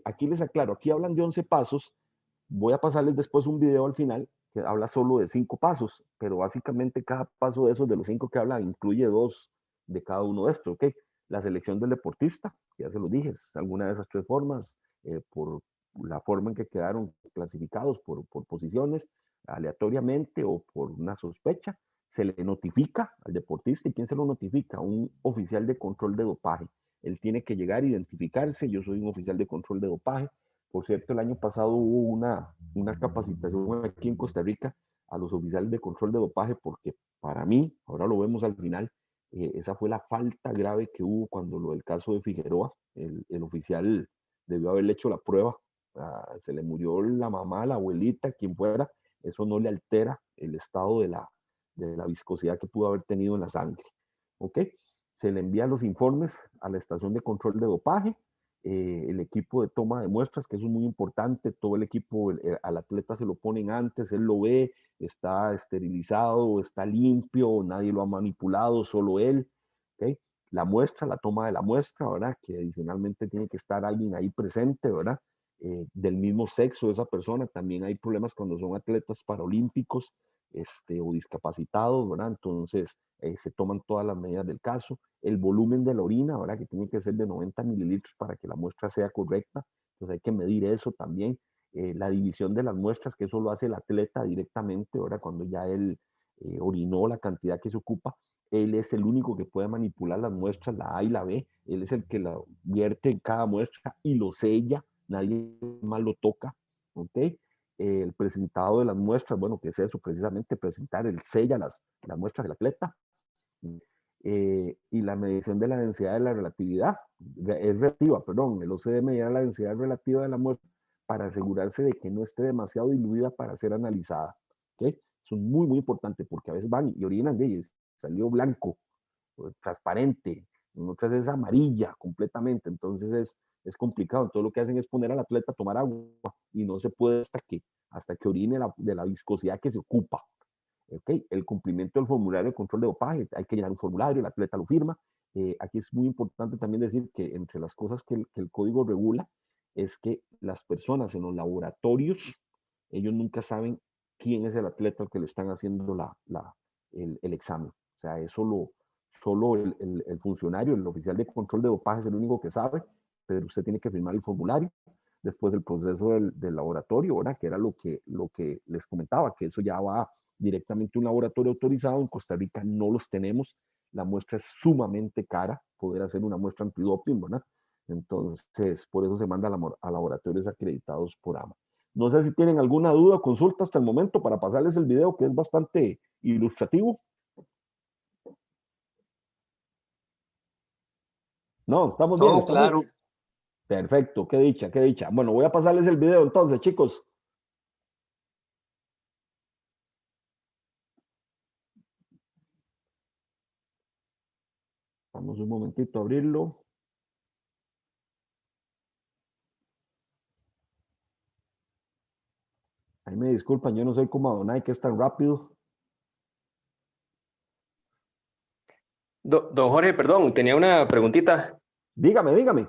Aquí les aclaro, aquí hablan de 11 pasos, voy a pasarles después un video al final que habla solo de 5 pasos, pero básicamente cada paso de esos, de los 5 que hablan, incluye 2 de cada uno de estos, ¿ok? La selección del deportista, ya se lo dije, es alguna de esas 3 formas, por la forma en que quedaron clasificados por posiciones, aleatoriamente o por una sospecha, se le notifica al deportista. ¿Y quién se lo notifica? Un oficial de control de dopaje. Él tiene que llegar a identificarse, yo soy un oficial de control de dopaje. Por cierto, el año pasado hubo una capacitación aquí en Costa Rica a los oficiales de control de dopaje, porque para mí, ahora lo vemos al final, esa fue la falta grave que hubo cuando lo del caso de Figueroa. El oficial debió haberle hecho la prueba, se le murió la mamá, la abuelita, quien fuera, eso no le altera el estado de la viscosidad que pudo haber tenido en la sangre. ¿Ok? Se le envían los informes a la estación de control de dopaje, el equipo de toma de muestras, que eso es muy importante, todo el equipo, al atleta se lo ponen antes, él lo ve, está esterilizado, está limpio, nadie lo ha manipulado, solo él. ¿Okay? La muestra, la toma de la muestra, ¿verdad? Que adicionalmente tiene que estar alguien ahí presente, ¿verdad? Del mismo sexo de esa persona. También hay problemas cuando son atletas paralímpicos, o discapacitados, ¿verdad? Entonces se toman todas las medidas del caso. El volumen de la orina, ¿verdad? Que tiene que ser de 90 mililitros para que la muestra sea correcta. Entonces hay que medir eso también. La división de las muestras, que eso lo hace el atleta directamente, ¿verdad? Cuando ya él orinó la cantidad que se ocupa, él es el único que puede manipular las muestras, la A y la B. Él es el que la vierte en cada muestra y lo sella. Nadie más lo toca, ¿ok? El presentado de las muestras, bueno, que es eso, precisamente presentar, el sella las muestras del atleta, y la medición de la densidad de la relatividad, es relativa, perdón, el OCDE medirá la densidad relativa de la muestra para asegurarse de que no esté demasiado diluida para ser analizada, ¿ok? Eso es muy, muy importante, porque a veces van y orinan de ellos, salió blanco, transparente, en otras es amarilla completamente, entonces es complicado. Entonces lo que hacen es poner al atleta a tomar agua y no se puede hasta que orine de la viscosidad que se ocupa. ¿Okay? El cumplimiento del formulario de control de dopaje, hay que llenar un formulario, el atleta lo firma. Aquí es muy importante también decir que entre las cosas que el código regula es que las personas en los laboratorios, ellos nunca saben quién es el atleta al que le están haciendo el examen. O sea, eso solo el funcionario, el oficial de control de dopaje es el único que sabe, pero usted tiene que firmar el formulario. Después el proceso del laboratorio, ¿verdad? Que era lo que les comentaba, que eso ya va directamente a un laboratorio autorizado. En Costa Rica no los tenemos. La muestra es sumamente cara, poder hacer una muestra antidoping, ¿verdad? Entonces, por eso se manda a laboratorios acreditados por AMA. No sé si tienen alguna duda o consulta hasta el momento para pasarles el video, que es bastante ilustrativo. No, estamos bien. Todo claro. Perfecto, qué dicha, qué dicha. Bueno, voy a pasarles el video entonces, chicos. Vamos un momentito a abrirlo. Ahí me disculpan, yo no soy como Adonai, que es tan rápido. Don Jorge, perdón, tenía una preguntita. Dígame, dígame.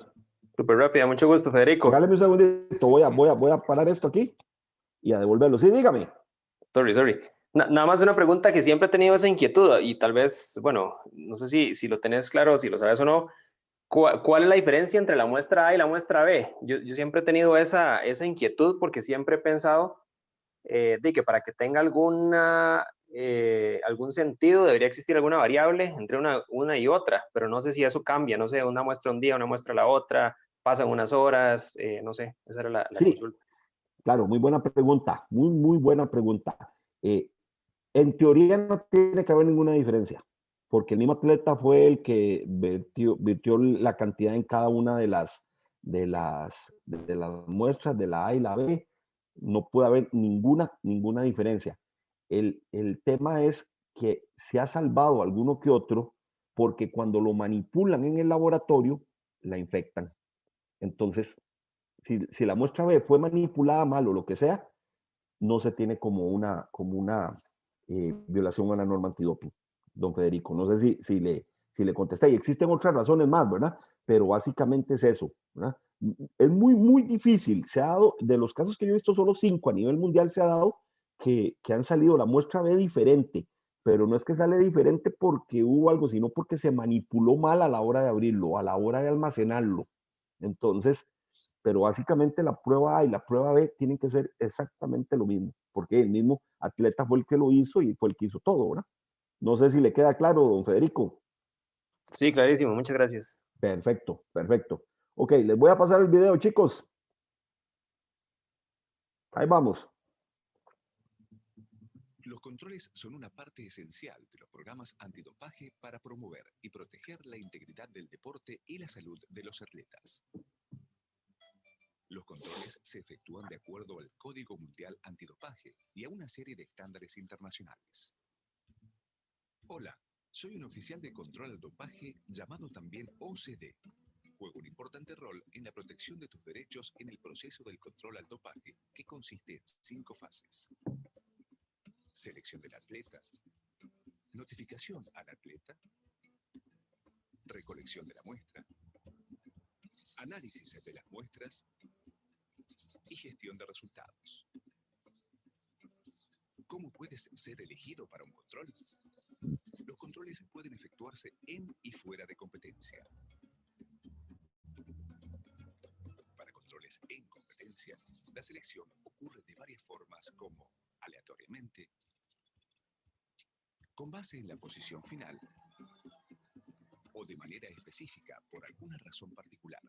Súper rápida, mucho gusto, Federico. Regáleme un segundito, voy a parar esto aquí y a devolverlo. Sí, dígame. Sorry. Nada más una pregunta que siempre he tenido esa inquietud y tal vez, bueno, no sé si lo tenés claro, si lo sabes o no. ¿Cuál es la diferencia entre la muestra A y la muestra B? Yo siempre he tenido esa inquietud porque siempre he pensado de que para que tenga algún sentido debería existir alguna variable entre una y otra, pero no sé si eso cambia, no sé, una muestra un día, una muestra la otra, pasan unas horas, no sé, esa era la Sí, consulta. claro, muy buena pregunta, muy buena pregunta. En teoría no tiene que haber ninguna diferencia, porque el mismo atleta fue el que virtió la cantidad en cada una de las muestras de la A y la B. No puede haber ninguna diferencia. El tema es que se ha salvado alguno que otro porque cuando lo manipulan en el laboratorio, la infectan. Entonces, si la muestra B fue manipulada mal o lo que sea, no se tiene como una violación a la norma antidoping, don Federico. No sé si le contesté. Y existen otras razones más, ¿verdad? Pero básicamente es eso, ¿verdad? Es muy difícil. Se ha dado, de los casos que yo he visto, solo 5 a nivel mundial se ha dado que han salido la muestra B diferente, pero no es que sale diferente porque hubo algo, sino porque se manipuló mal a la hora de abrirlo, a la hora de almacenarlo. Entonces, pero básicamente la prueba A y la prueba B tienen que ser exactamente lo mismo, porque el mismo atleta fue el que lo hizo y fue el que hizo todo, ¿verdad? No sé si le queda claro, don Federico. Sí, clarísimo, muchas gracias. Perfecto. Ok, les voy a pasar el video, chicos. Ahí vamos. Los controles son una parte esencial de los programas antidopaje para promover y proteger la integridad del deporte y la salud de los atletas. Los controles se efectúan de acuerdo al Código Mundial Antidopaje y a una serie de estándares internacionales. Hola, soy un oficial de control al dopaje llamado también OCD. Juego un importante rol en la protección de tus derechos en el proceso del control al dopaje, que consiste en 5 fases. Selección del atleta, notificación al atleta, recolección de la muestra, análisis de las muestras y gestión de resultados. ¿Cómo puedes ser elegido para un control? Los controles pueden efectuarse en y fuera de competencia. Para controles en competencia, la selección ocurre de varias formas como aleatoriamente, con base en la posición final o de manera específica por alguna razón particular.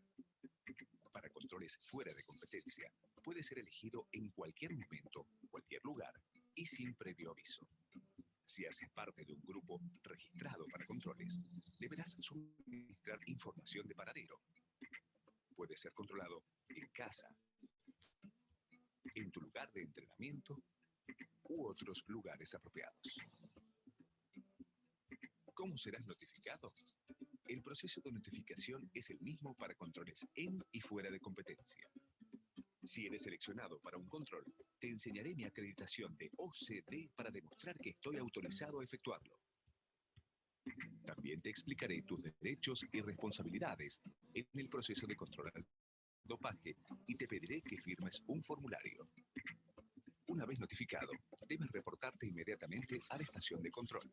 Para controles fuera de competencia, puede ser elegido en cualquier momento, cualquier lugar y sin previo aviso. Si haces parte de un grupo registrado para controles, deberás suministrar información de paradero. Puede ser controlado en casa, en tu lugar de entrenamiento u otros lugares apropiados. ¿Cómo serás notificado? El proceso de notificación es el mismo para controles en y fuera de competencia. Si eres seleccionado para un control, te enseñaré mi acreditación de OCD para demostrar que estoy autorizado a efectuarlo. También te explicaré tus derechos y responsabilidades en el proceso de control al dopaje y te pediré que firmes un formulario. Una vez notificado, debes reportarte inmediatamente a la estación de control.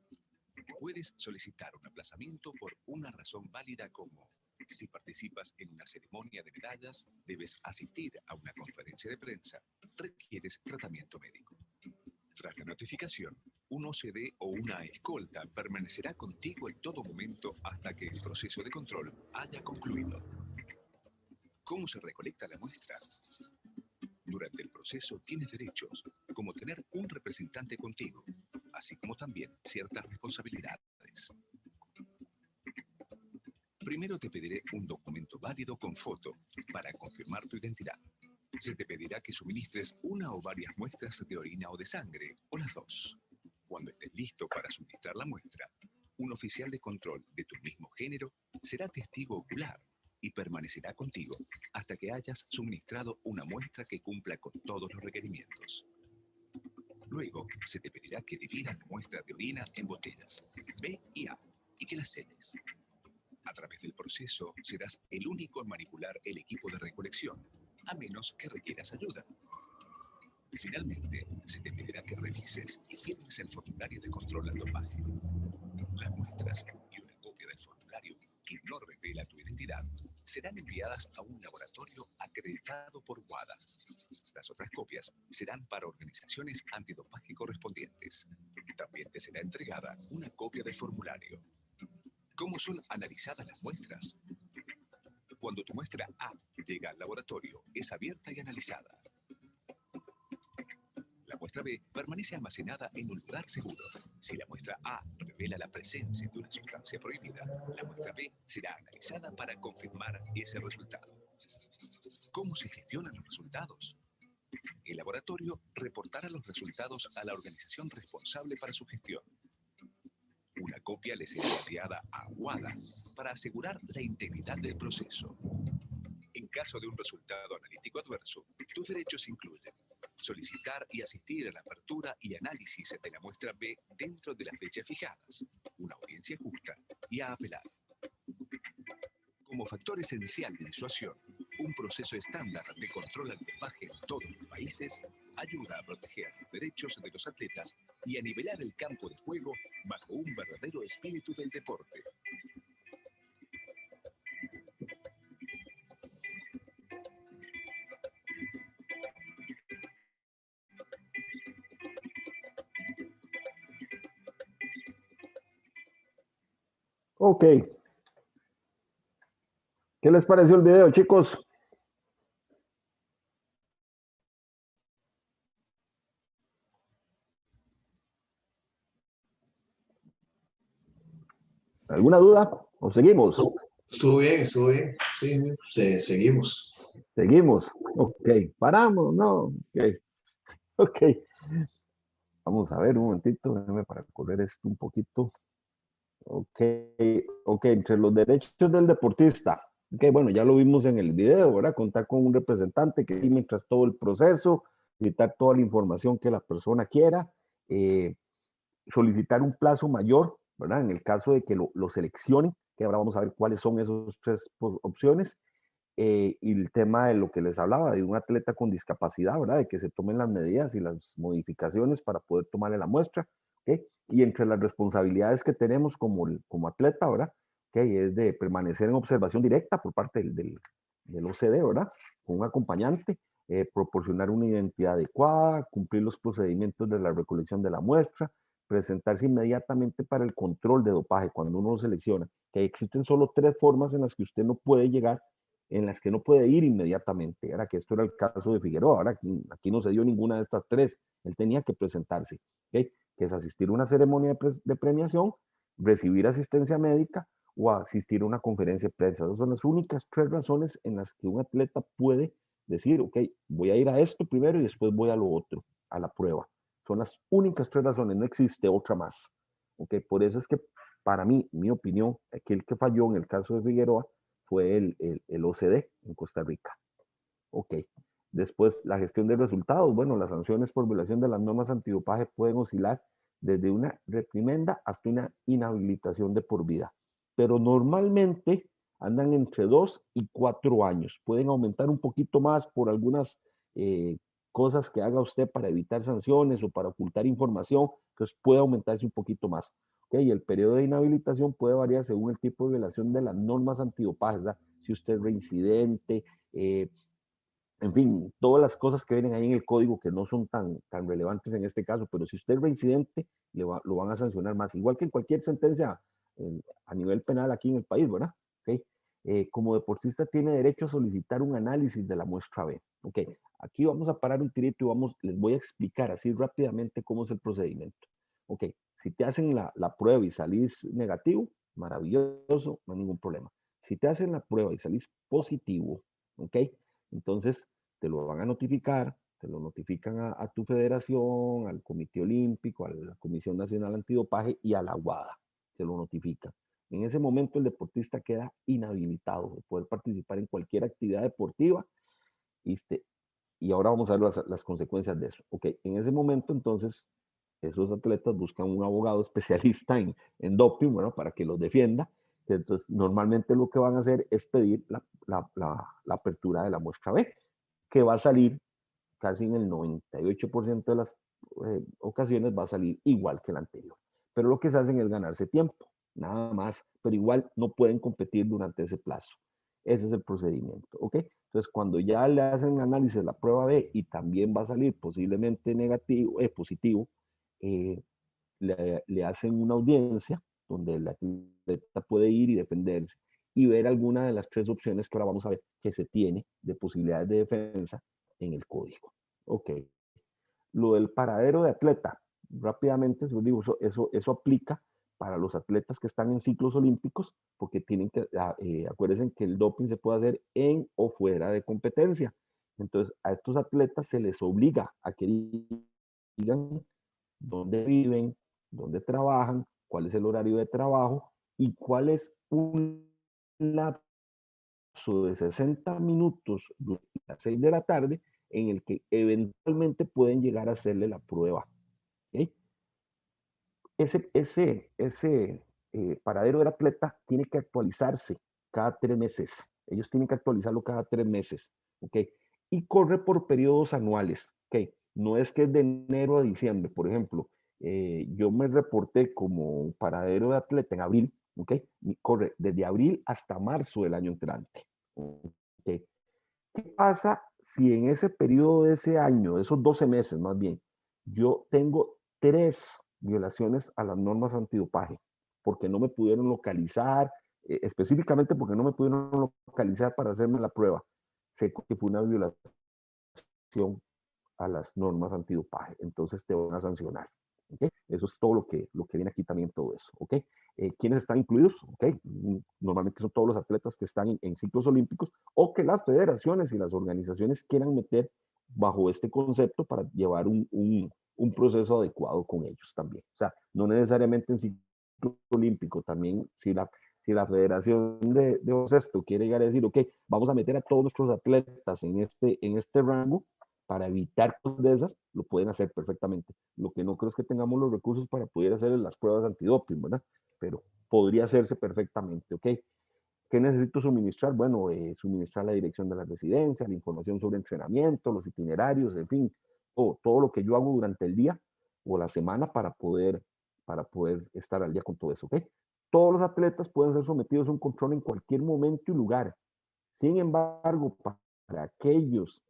Puedes solicitar un aplazamiento por una razón válida como: si participas en una ceremonia de medallas, debes asistir a una conferencia de prensa, requieres tratamiento médico. Tras la notificación, un OCD o una escolta permanecerá contigo en todo momento hasta que el proceso de control haya concluido. ¿Cómo se recolecta la muestra? Durante el proceso tienes derechos, como tener un representante contigo, así como también ciertas responsabilidades. Primero te pediré un documento válido con foto para confirmar tu identidad. Se te pedirá que suministres una o varias muestras de orina o de sangre, o las dos. Cuando estés listo para suministrar la muestra, un oficial de control de tu mismo género será testigo ocular y permanecerá contigo hasta que hayas suministrado una muestra que cumpla con todos los requerimientos. Luego, se te pedirá que dividas la muestra de orina en botellas B y A y que las selles. A través del proceso, serás el único en manipular el equipo de recolección, a menos que requieras ayuda. Finalmente, se te pedirá que revises y firmes el formulario de control al dopaje. Las muestras y una copia del formulario, que no revela tu identidad, serán enviadas a un laboratorio acreditado por WADA. Las otras copias serán para organizaciones antidopaje correspondientes. También te será entregada una copia del formulario. ¿Cómo son analizadas las muestras? Cuando tu muestra A llega al laboratorio, es abierta y analizada. La muestra B permanece almacenada en un lugar seguro. Si la muestra A revela la presencia de una sustancia prohibida, la muestra B será analizada para confirmar ese resultado. ¿Cómo se gestionan los resultados? El laboratorio reportará los resultados a la organización responsable para su gestión. Una copia le será enviada a WADA para asegurar la integridad del proceso. En caso de un resultado analítico adverso, tus derechos incluyen solicitar y asistir a la apertura y análisis de la muestra B dentro de las fechas fijadas, una audiencia justa y a apelar. Como factor esencial de disuasión, un proceso estándar de control al dopaje en todos los países ayuda a proteger los derechos de los atletas y a nivelar el campo de juego bajo un verdadero espíritu del deporte. Ok. ¿Qué les pareció el video, chicos? ¿Alguna duda? ¿O seguimos? Estuvo bien, sí, seguimos. Seguimos. Ok. Paramos, ¿no? Ok. Ok. Vamos a ver un momentito, déjame para correr esto un poquito. Ok, ok, entre los derechos del deportista. Ok, bueno, ya lo vimos en el video, ¿verdad? Contar con un representante que mientras todo el proceso, solicitar toda la información que la persona quiera, solicitar un plazo mayor, ¿verdad? En el caso de que lo seleccionen, que ahora vamos a ver cuáles son esas tres opciones. Y el tema de lo que les hablaba, de un atleta con discapacidad, ¿verdad? De que se tomen las medidas y las modificaciones para poder tomarle la muestra, ¿ok? Y entre las responsabilidades que tenemos como atleta, ¿verdad? ¿Ok? Es de permanecer en observación directa por parte del OCDE, ¿verdad? Con un acompañante, proporcionar una identidad adecuada, cumplir los procedimientos de la recolección de la muestra, presentarse inmediatamente para el control de dopaje cuando uno lo selecciona, que existen solo tres formas en las que usted no puede llegar, en las que no puede ir inmediatamente. Ahora que esto era el caso de Figueroa, ahora aquí no se dio ninguna de estas tres, él tenía que presentarse, ¿okay? Que es asistir a una ceremonia de premiación, recibir asistencia médica o asistir a una conferencia de prensa. Esas son las únicas tres razones en las que un atleta puede decir, ok, voy a ir a esto primero y después voy a lo otro, a la prueba. Son las únicas tres razones, no existe otra más. Okay, por eso es que para mí, mi opinión, aquel que falló en el caso de Figueroa fue el OCDE en Costa Rica. Ok. Después, la gestión de resultados. Bueno, las sanciones por violación de las normas antidopaje pueden oscilar desde una reprimenda hasta una inhabilitación de por vida. Pero normalmente andan entre 2 y 4 años. Pueden aumentar un poquito más por algunas cosas que haga usted para evitar sanciones o para ocultar información, entonces puede aumentarse un poquito más. ¿Okay? Y el periodo de inhabilitación puede variar según el tipo de violación de las normas antidopaje, ¿verdad? Si usted es reincidente, en fin, todas las cosas que vienen ahí en el código que no son tan relevantes en este caso, pero si usted es reincidente, lo van a sancionar más, igual que en cualquier sentencia a nivel penal aquí en el país, ¿verdad? ¿Okay? Como deportista tiene derecho a solicitar un análisis de la muestra B. Ok, aquí vamos a parar un tirito y les voy a explicar así rápidamente cómo es el procedimiento. Ok, si te hacen la prueba y salís negativo, maravilloso, no hay ningún problema. Si te hacen la prueba y salís positivo, ok, entonces te lo van a notificar, te lo notifican a tu federación, al Comité Olímpico, a la Comisión Nacional Antidopaje y a la WADA, se lo notifican. En ese momento el deportista queda inhabilitado de poder participar en cualquier actividad deportiva y ahora vamos a ver las consecuencias de eso. Ok, en ese momento entonces esos atletas buscan un abogado especialista en doping, bueno, para que los defienda. Entonces, normalmente lo que van a hacer es pedir la apertura de la muestra B, que va a salir casi en el 98% de las ocasiones va a salir igual que la anterior. Pero lo que se hacen es ganarse tiempo, nada más, pero igual no pueden competir durante ese plazo. Ese es el procedimiento, ¿ok? Entonces, cuando ya le hacen análisis de la prueba B y también va a salir posiblemente negativo, positivo, le hacen una audiencia donde el atleta puede ir y defenderse y ver alguna de las tres opciones que ahora vamos a ver que se tiene de posibilidades de defensa en el código. Ok. Lo del paradero de atleta, rápidamente, se los digo, eso aplica para los atletas que están en ciclos olímpicos, porque tienen que, acuérdense que el doping se puede hacer en o fuera de competencia. Entonces, a estos atletas se les obliga a que digan dónde viven, dónde trabajan, cuál es el horario de trabajo y cuál es un lapso de 60 minutos durante las 6 de la tarde en el que eventualmente pueden llegar a hacerle la prueba. ¿Okay? Ese paradero del atleta tiene que actualizarse cada 3 meses. Ellos tienen que actualizarlo cada 3 meses. ¿Ok? Y corre por periodos anuales. ¿Ok? No es que es de enero a diciembre. Por ejemplo, yo me reporté como paradero de atleta en abril. ¿Ok? Y corre desde abril hasta marzo del año entrante. ¿Ok? ¿Qué pasa si en ese periodo de ese año, de esos 12 meses más bien, yo tengo 3 violaciones a las normas antidopaje? Porque no me pudieron localizar, específicamente porque no me pudieron localizar para hacerme la prueba. Sé que fue una violación a las normas antidopaje, entonces te van a sancionar. ¿Okay? Eso es todo lo que viene aquí también, todo eso. ¿Okay? ¿Quiénes están incluidos? ¿Okay? Normalmente son todos los atletas que están en ciclos olímpicos o que las federaciones y las organizaciones quieran meter bajo este concepto para llevar un proceso adecuado con ellos también. O sea, no necesariamente en ciclo olímpico, también si la Federación de Baloncesto quiere llegar a decir, ok, vamos a meter a todos nuestros atletas en este rango, para evitar cosas de esas, lo pueden hacer perfectamente. Lo que no creo es que tengamos los recursos para poder hacer las pruebas antidoping, ¿verdad? Pero podría hacerse perfectamente, ¿ok? ¿Qué necesito suministrar? Bueno, suministrar la dirección de la residencia, la información sobre entrenamiento, los itinerarios, en fin, todo lo que yo hago durante el día o la semana para poder estar al día con todo eso, ¿ok? Todos los atletas pueden ser sometidos a un control en cualquier momento y lugar. Sin embargo, para aquellos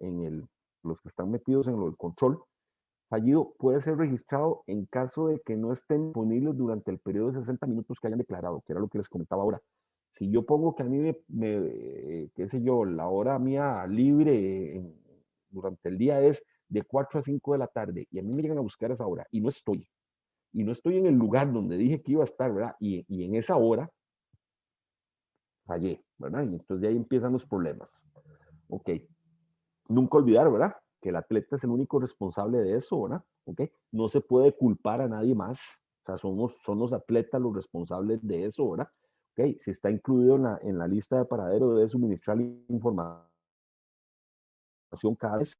los que están metidos en el control fallido, puede ser registrado en caso de que no estén disponibles durante el periodo de 60 minutos que hayan declarado, que era lo que les comentaba ahora. Si yo pongo que a mí qué sé yo, la hora mía libre durante el día es de 4 a 5 de la tarde y a mí me llegan a buscar a esa hora y no estoy en el lugar donde dije que iba a estar, ¿verdad? Y en esa hora fallé, ¿verdad? Y entonces de ahí empiezan los problemas. Ok. Nunca olvidar, ¿verdad? Que el atleta es el único responsable de eso, ¿verdad? ¿Ok? No se puede culpar a nadie más. O sea, son los atletas los responsables de eso, ¿verdad? ¿Ok? Si está incluido en la lista de paradero, debe suministrar información cada vez.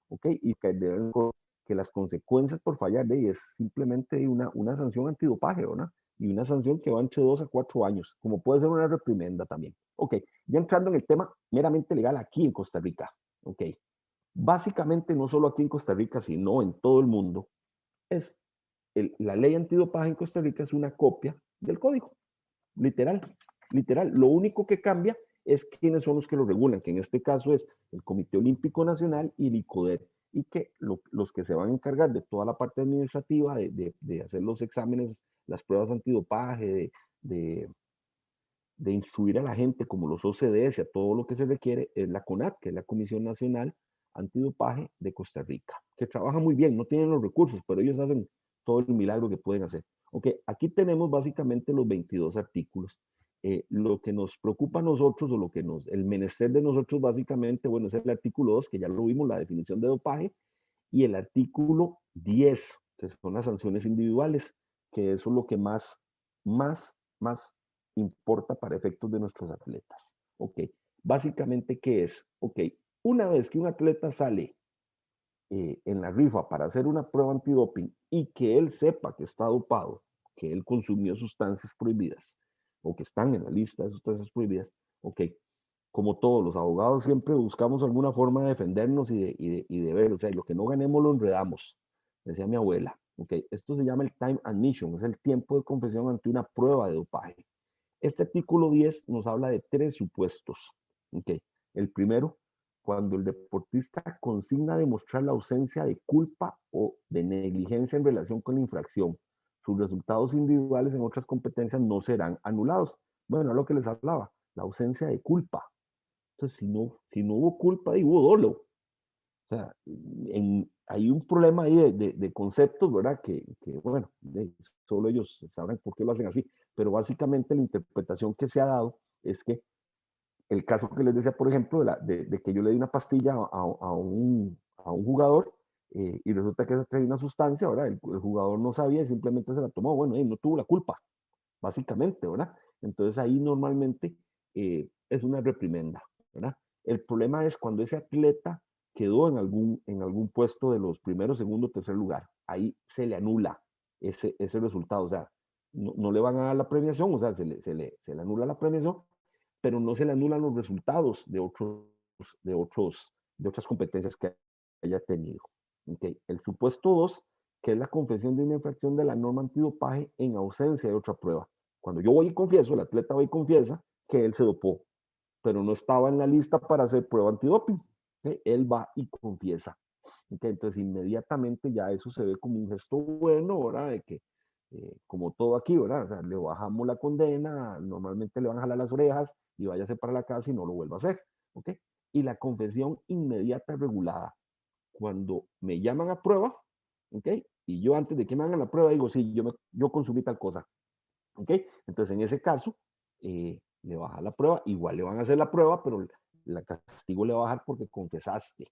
¿Ok? Y que las consecuencias por fallar de es simplemente una sanción antidopaje, ¿verdad? Y una sanción que va entre 2 a 4 años, como puede ser una reprimenda también. Ok, ya entrando en el tema meramente legal aquí en Costa Rica. Ok, básicamente no solo aquí en Costa Rica, sino en todo el mundo, la ley antidopaje en Costa Rica es una copia del código, literal. Lo único que cambia es quiénes son los que lo regulan, que en este caso es el Comité Olímpico Nacional y el ICODER, y que los que se van a encargar de toda la parte administrativa, de hacer los exámenes, las pruebas antidopaje, de instruir a la gente como los OCDEs y a todo lo que se requiere, es la CONAT, que es la Comisión Nacional Antidopaje de Costa Rica, que trabaja muy bien, no tienen los recursos, pero ellos hacen todo el milagro que pueden hacer. Ok, aquí tenemos básicamente los 22 artículos. Lo que nos preocupa a nosotros, o el menester de nosotros básicamente, bueno, es el artículo 2, que ya lo vimos, la definición de dopaje, y el artículo 10, que son las sanciones individuales, que eso es lo que más importa para efectos de nuestros atletas. Ok, básicamente, ¿qué es? Ok, una vez que un atleta sale en la rifa para hacer una prueba antidoping y que él sepa que está dopado, que él consumió sustancias prohibidas o que están en la lista de sustancias prohibidas, ok, como todos los abogados siempre buscamos alguna forma de defendernos y de ver, o sea, lo que no ganemos lo enredamos, decía mi abuela. Ok, esto se llama el time admission, es el tiempo de confesión ante una prueba de dopaje. Este artículo 10 nos habla de 3 supuestos. Okay. El primero, cuando el deportista consigna demostrar la ausencia de culpa o de negligencia en relación con la infracción. Sus resultados individuales en otras competencias no serán anulados. Bueno, es lo que les hablaba, la ausencia de culpa. Entonces, si no hubo culpa, hubo dolo. O sea, hay un problema ahí de conceptos, ¿verdad? Que bueno, solo ellos sabrán por qué lo hacen así. Pero básicamente la interpretación que se ha dado es que el caso que les decía, por ejemplo, de que yo le di una pastilla a un jugador y resulta que se trae una sustancia, ¿verdad? El jugador no sabía y simplemente se la tomó. Bueno, no tuvo la culpa, básicamente, ¿verdad? Entonces ahí normalmente es una reprimenda, ¿verdad? El problema es cuando ese atleta quedó en algún puesto de los primeros, segundo, tercer lugar. Ahí se le anula ese resultado, o sea, no le van a dar la premiación, o sea, se le anula la premiación, pero no se le anulan los resultados de otras competencias que haya tenido. Okay. El supuesto 2, que es la confesión de una infracción de la norma antidopaje en ausencia de otra prueba. Cuando yo voy y confieso, el atleta va y confiesa que él se dopó, pero no estaba en la lista para hacer prueba antidoping. ¿Okay? Él va y confiesa. ¿Okay? Entonces, inmediatamente ya eso se ve como un gesto bueno, ¿verdad? De que, como todo aquí, ¿verdad? O sea, le bajamos la condena, normalmente le van a jalar las orejas y váyase para la casa y no lo vuelva a hacer. ¿Okay? Y la confesión inmediata regulada. Cuando me llaman a prueba, ¿okay? Y yo antes de que me hagan la prueba digo, sí, yo consumí tal cosa. ¿Okay? Entonces, en ese caso, le baja la prueba, igual le van a hacer la prueba, pero el castigo le va a bajar porque confesaste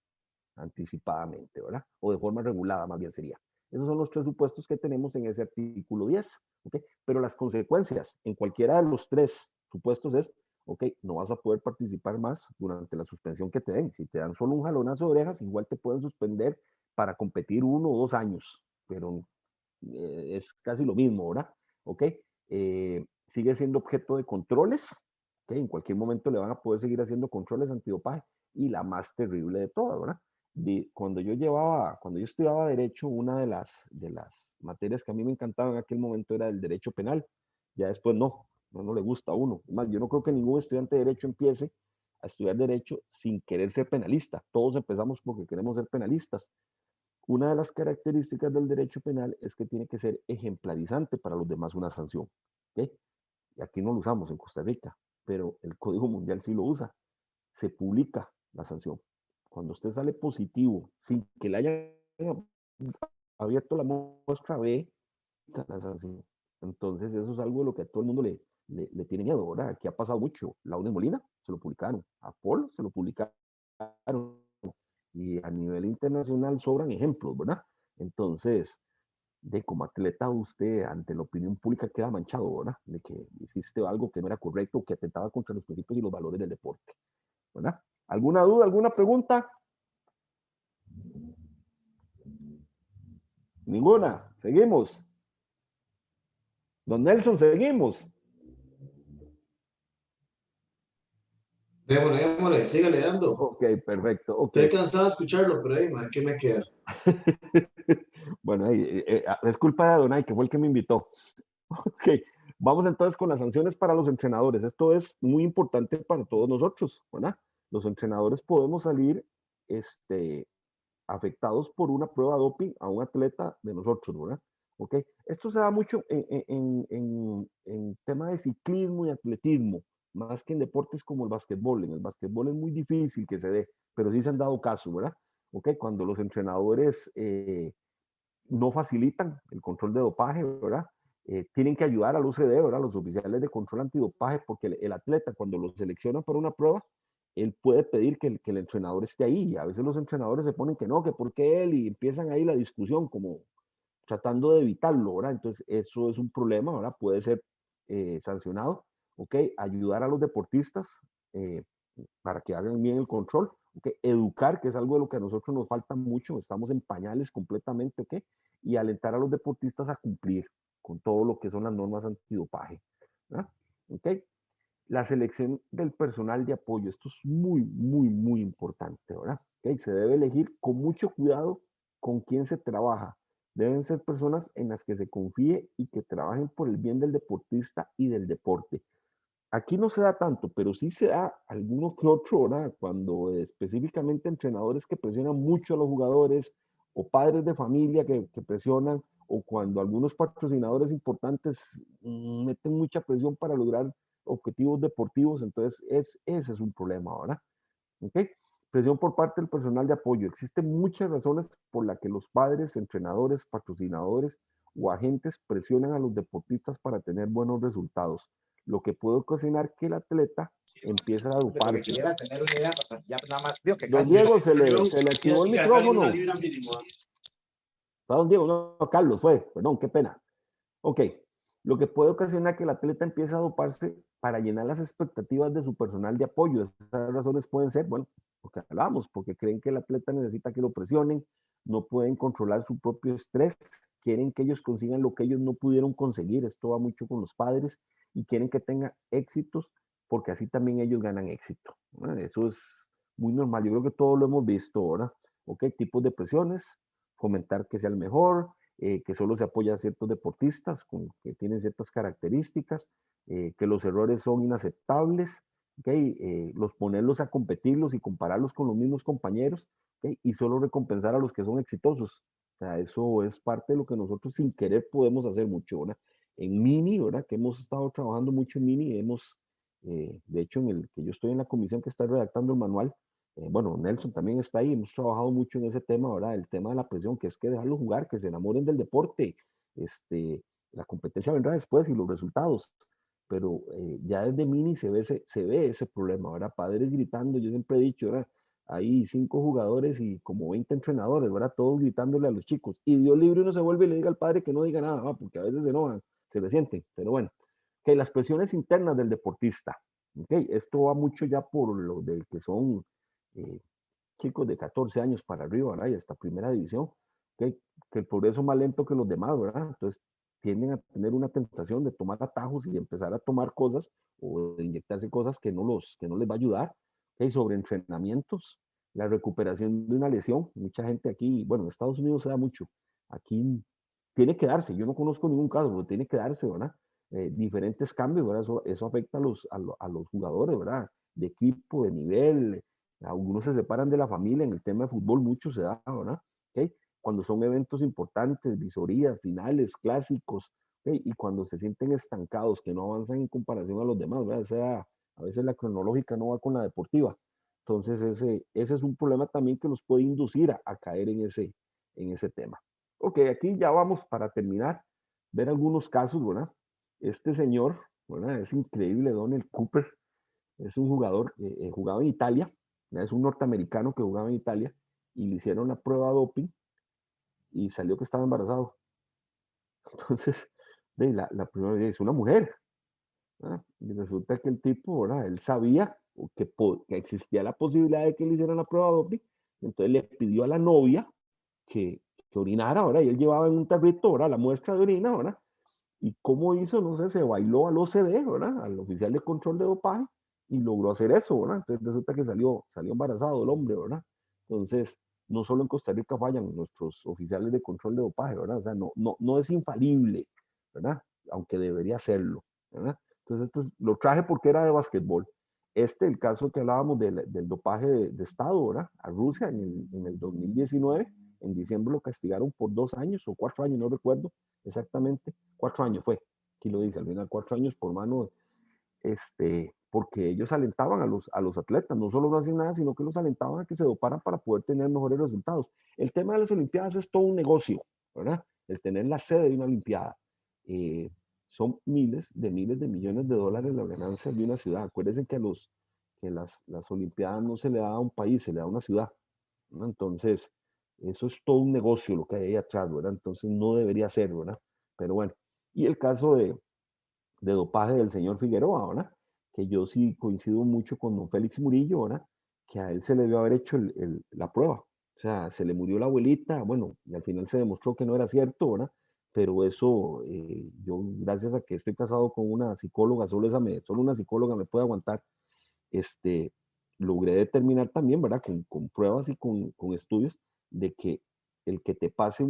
anticipadamente, ¿verdad? O de forma regulada, más bien sería. Esos son los 3 supuestos que tenemos en ese artículo 10, ¿ok? Pero las consecuencias en cualquiera de los 3 supuestos es, ok, no vas a poder participar más durante la suspensión que te den. Si te dan solo un jalonazo de orejas, igual te pueden suspender para competir 1 o 2 años, pero es casi lo mismo, ¿verdad? ¿Ok? Sigue siendo objeto de controles, ¿ok? En cualquier momento le van a poder seguir haciendo controles antidopaje, y la más terrible de todas, ¿verdad? Cuando yo estudiaba Derecho, una de las materias que a mí me encantaba en aquel momento era el Derecho Penal. Ya después no le gusta a uno. Más, yo no creo que ningún estudiante de Derecho empiece a estudiar Derecho sin querer ser penalista. Todos empezamos porque queremos ser penalistas. Una de las características del derecho penal es que tiene que ser ejemplarizante para los demás una sanción. ¿Okay? Y aquí no lo usamos en Costa Rica, pero el Código Mundial sí lo usa. Se publica la sanción. Cuando usted sale positivo, sin que le hayan abierto la muestra, ve la sanción. Entonces, eso es algo de lo que a todo el mundo le tiene miedo. Ahora, aquí ha pasado mucho. Launes Molina se lo publicaron, a Paul se lo publicaron, y a nivel internacional sobran ejemplos, ¿verdad? Entonces, como atleta, usted ante la opinión pública queda manchado, ¿verdad? De que hiciste algo que no era correcto, que atentaba contra los principios y los valores del deporte, ¿verdad? ¿Alguna duda, alguna pregunta? Ninguna. Seguimos. Don Nelson, seguimos. Démosle, sígale dando. Ok, perfecto. Okay. Estoy cansado de escucharlo, pero ahí, ¿qué me queda? Bueno, es culpa de Adonai, que fue el que me invitó. Ok, vamos entonces con las sanciones para los entrenadores. Esto es muy importante para todos nosotros, ¿verdad? Los entrenadores podemos salir afectados por una prueba doping a un atleta de nosotros, ¿verdad? Ok, esto se da mucho en tema de ciclismo y atletismo, más que en deportes como el básquetbol. En el básquetbol es muy difícil que se dé, pero sí se han dado casos, ¿verdad? Ok, cuando los entrenadores no facilitan el control de dopaje, ¿verdad? Tienen que ayudar al UCD, ¿verdad? Los oficiales de control antidopaje, porque el atleta, cuando lo seleccionan para una prueba, él puede pedir que el entrenador esté ahí. Y a veces los entrenadores se ponen que no, que por qué él, y empiezan ahí la discusión, como tratando de evitarlo, ¿verdad? Entonces, eso es un problema, ¿verdad? Puede ser sancionado, ¿ok? Ayudar a los deportistas para que hagan bien el control, ¿ok? Educar, que es algo de lo que a nosotros nos falta mucho, estamos en pañales completamente, ¿ok? Y alentar a los deportistas a cumplir con todo lo que son las normas antidopaje, ¿verdad? ¿Ok? La selección del personal de apoyo, esto es muy, muy, muy importante, ¿verdad? ¿Okay? Se debe elegir con mucho cuidado con quién se trabaja. Deben ser personas en las que se confíe y que trabajen por el bien del deportista y del deporte. aquí no se da tanto, pero sí se da alguno que otro, ¿verdad? Cuando específicamente entrenadores que presionan mucho a los jugadores o padres de familia que presionan, o cuando algunos patrocinadores importantes meten mucha presión para lograr objetivos deportivos, entonces ese es un problema, ¿verdad? ¿Ok? Presión por parte del personal de apoyo. Existen muchas razones por las que los padres, entrenadores, patrocinadores o agentes presionan a los deportistas para tener buenos resultados, lo que puede ocasionar que el atleta empiece a Porque doparse. quisiera tener una idea, pues, ya nada más, digo que Don casi. Diego, se le activó el micrófono. Don Diego, no, Carlos, perdón, qué pena. Ok, lo que puede ocasionar que el atleta empiece a doparse para llenar las expectativas de su personal de apoyo. Esas razones pueden ser, bueno, lo que hablábamos, porque creen que el atleta necesita que lo presionen, no pueden controlar su propio estrés, quieren que ellos consigan lo que ellos no pudieron conseguir. Esto va mucho con los padres y quieren que tenga éxitos porque así también ellos ganan éxito. Eso es muy normal. Yo creo que todos lo hemos visto ahora. Ok, tipos de presiones, fomentar que sea el mejor, que solo se apoya a ciertos deportistas que tienen ciertas características, que los errores son inaceptables, ¿okay? Los ponerlos a competirlos y compararlos con los mismos compañeros, ¿okay? Y solo recompensar a los que son exitosos. O sea, eso es parte de lo que nosotros sin querer podemos hacer mucho, ¿verdad? En Mini, ¿verdad? Que hemos estado trabajando mucho en Mini, de hecho, en el que yo estoy en la comisión que está redactando el manual, bueno, Nelson también está ahí, hemos trabajado mucho en ese tema, ¿verdad? El tema de la presión, que es que dejarlos jugar, que se enamoren del deporte, la competencia vendrá después y los resultados, pero ya desde Mini se ve ese problema, ¿verdad? Padres gritando, yo siempre he dicho, ¿verdad? Hay 5 jugadores y como 20 entrenadores, ¿verdad? Todos gritándole a los chicos, y Dios libre uno se vuelve y le diga al padre que no diga nada, ¿verdad? Porque a veces se enojan, se resienten, pero bueno, que las presiones internas del deportista, ¿ok? Esto va mucho ya por lo de que son chicos de 14 años para arriba, ¿verdad? Y hasta primera división, que el progreso es más lento que los demás, ¿verdad? Entonces tienden a tener una tentación de tomar atajos y empezar a tomar cosas o de inyectarse cosas que no les va a ayudar, ¿okay? Sobre entrenamientos, la recuperación de una lesión. Mucha gente aquí, bueno, en Estados Unidos se da mucho, aquí tiene que darse, yo no conozco ningún caso, pero tiene que darse, ¿verdad? Diferentes cambios, ¿verdad? Eso afecta a los jugadores, ¿verdad? De equipo, de nivel, algunos se separan de la familia, en el tema de fútbol mucho se da, ¿verdad? ¿Okay? Cuando son eventos importantes, visorías, finales, clásicos, ¿okay? Y cuando se sienten estancados, que no avanzan en comparación a los demás, ¿verdad? O sea, a veces la cronológica no va con la deportiva. Entonces ese es un problema también que nos puede inducir a caer en ese tema. Ok, aquí ya vamos para terminar, ver algunos casos, ¿verdad? Este señor, ¿verdad? Es increíble, Donald Cooper, es un jugador, jugaba en Italia, es un norteamericano que jugaba en Italia y le hicieron la prueba de doping y salió que estaba embarazado. Entonces, la primera vez es una mujer. ¿Verdad? Y resulta que el tipo, ¿verdad? Él sabía que existía la posibilidad de que le hicieran la prueba de doping, entonces le pidió a la novia que orinara, ¿verdad? Y él llevaba en un tarrito, ¿verdad? La muestra de orina, ¿verdad? Y cómo hizo, no sé, se bailó al OCD, ¿verdad? Al oficial de control de dopaje y logró hacer eso, ¿verdad? Entonces resulta que salió embarazado el hombre, ¿verdad? Entonces, no solo en Costa Rica fallan nuestros oficiales de control de dopaje, ¿verdad? O sea, no es infalible, ¿verdad? Aunque debería serlo, ¿verdad? Entonces, lo traje porque era de básquetbol. El caso que hablábamos del dopaje de Estado, ¿verdad? A Rusia en el 2019, en diciembre lo castigaron por 2 años o 4 años, no recuerdo exactamente, 4 años fue, aquí lo dice, al final 4 años por mano, porque ellos alentaban a los atletas, no solo no hacían nada, sino que los alentaban a que se doparan para poder tener mejores resultados. El tema de las Olimpiadas es todo un negocio, ¿verdad? El tener la sede de una Olimpiada. Son miles de millones de dólares las ganancias de una ciudad. Acuérdense que las Olimpiadas no se le da a un país, se le da a una ciudad, ¿no? Entonces, eso es todo un negocio lo que hay ahí atrás, ¿verdad? Entonces no debería ser, ¿verdad? Pero bueno, y el caso de dopaje del señor Figueroa, ¿verdad? Que yo sí coincido mucho con don Félix Murillo, ¿verdad? Que a él se le debió haber hecho la prueba. O sea, se le murió la abuelita, bueno, y al final se demostró que no era cierto, ¿verdad? Pero eso, yo gracias a que estoy casado con una psicóloga, solo una psicóloga me puede aguantar, logré determinar también, ¿verdad? Con pruebas y con estudios de que el que te pase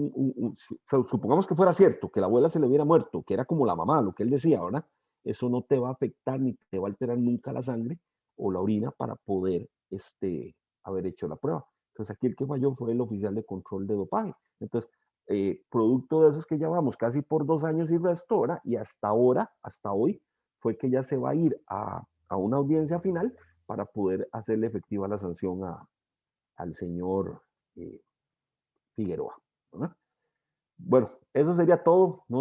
supongamos que fuera cierto, que la abuela se le hubiera muerto, que era como la mamá, lo que él decía, ¿verdad? eso no te va a afectar ni te va a alterar nunca la sangre o la orina para poder haber hecho la prueba. Entonces aquí el que falló fue el oficial de control de dopaje. Entonces, producto de esos que llevamos casi por 2 años y resto, ¿verdad? Y hasta ahora, hasta hoy, fue que ya se va a ir a una audiencia final para poder hacerle efectiva la sanción al señor Figueroa, ¿verdad? Bueno, eso sería todo. No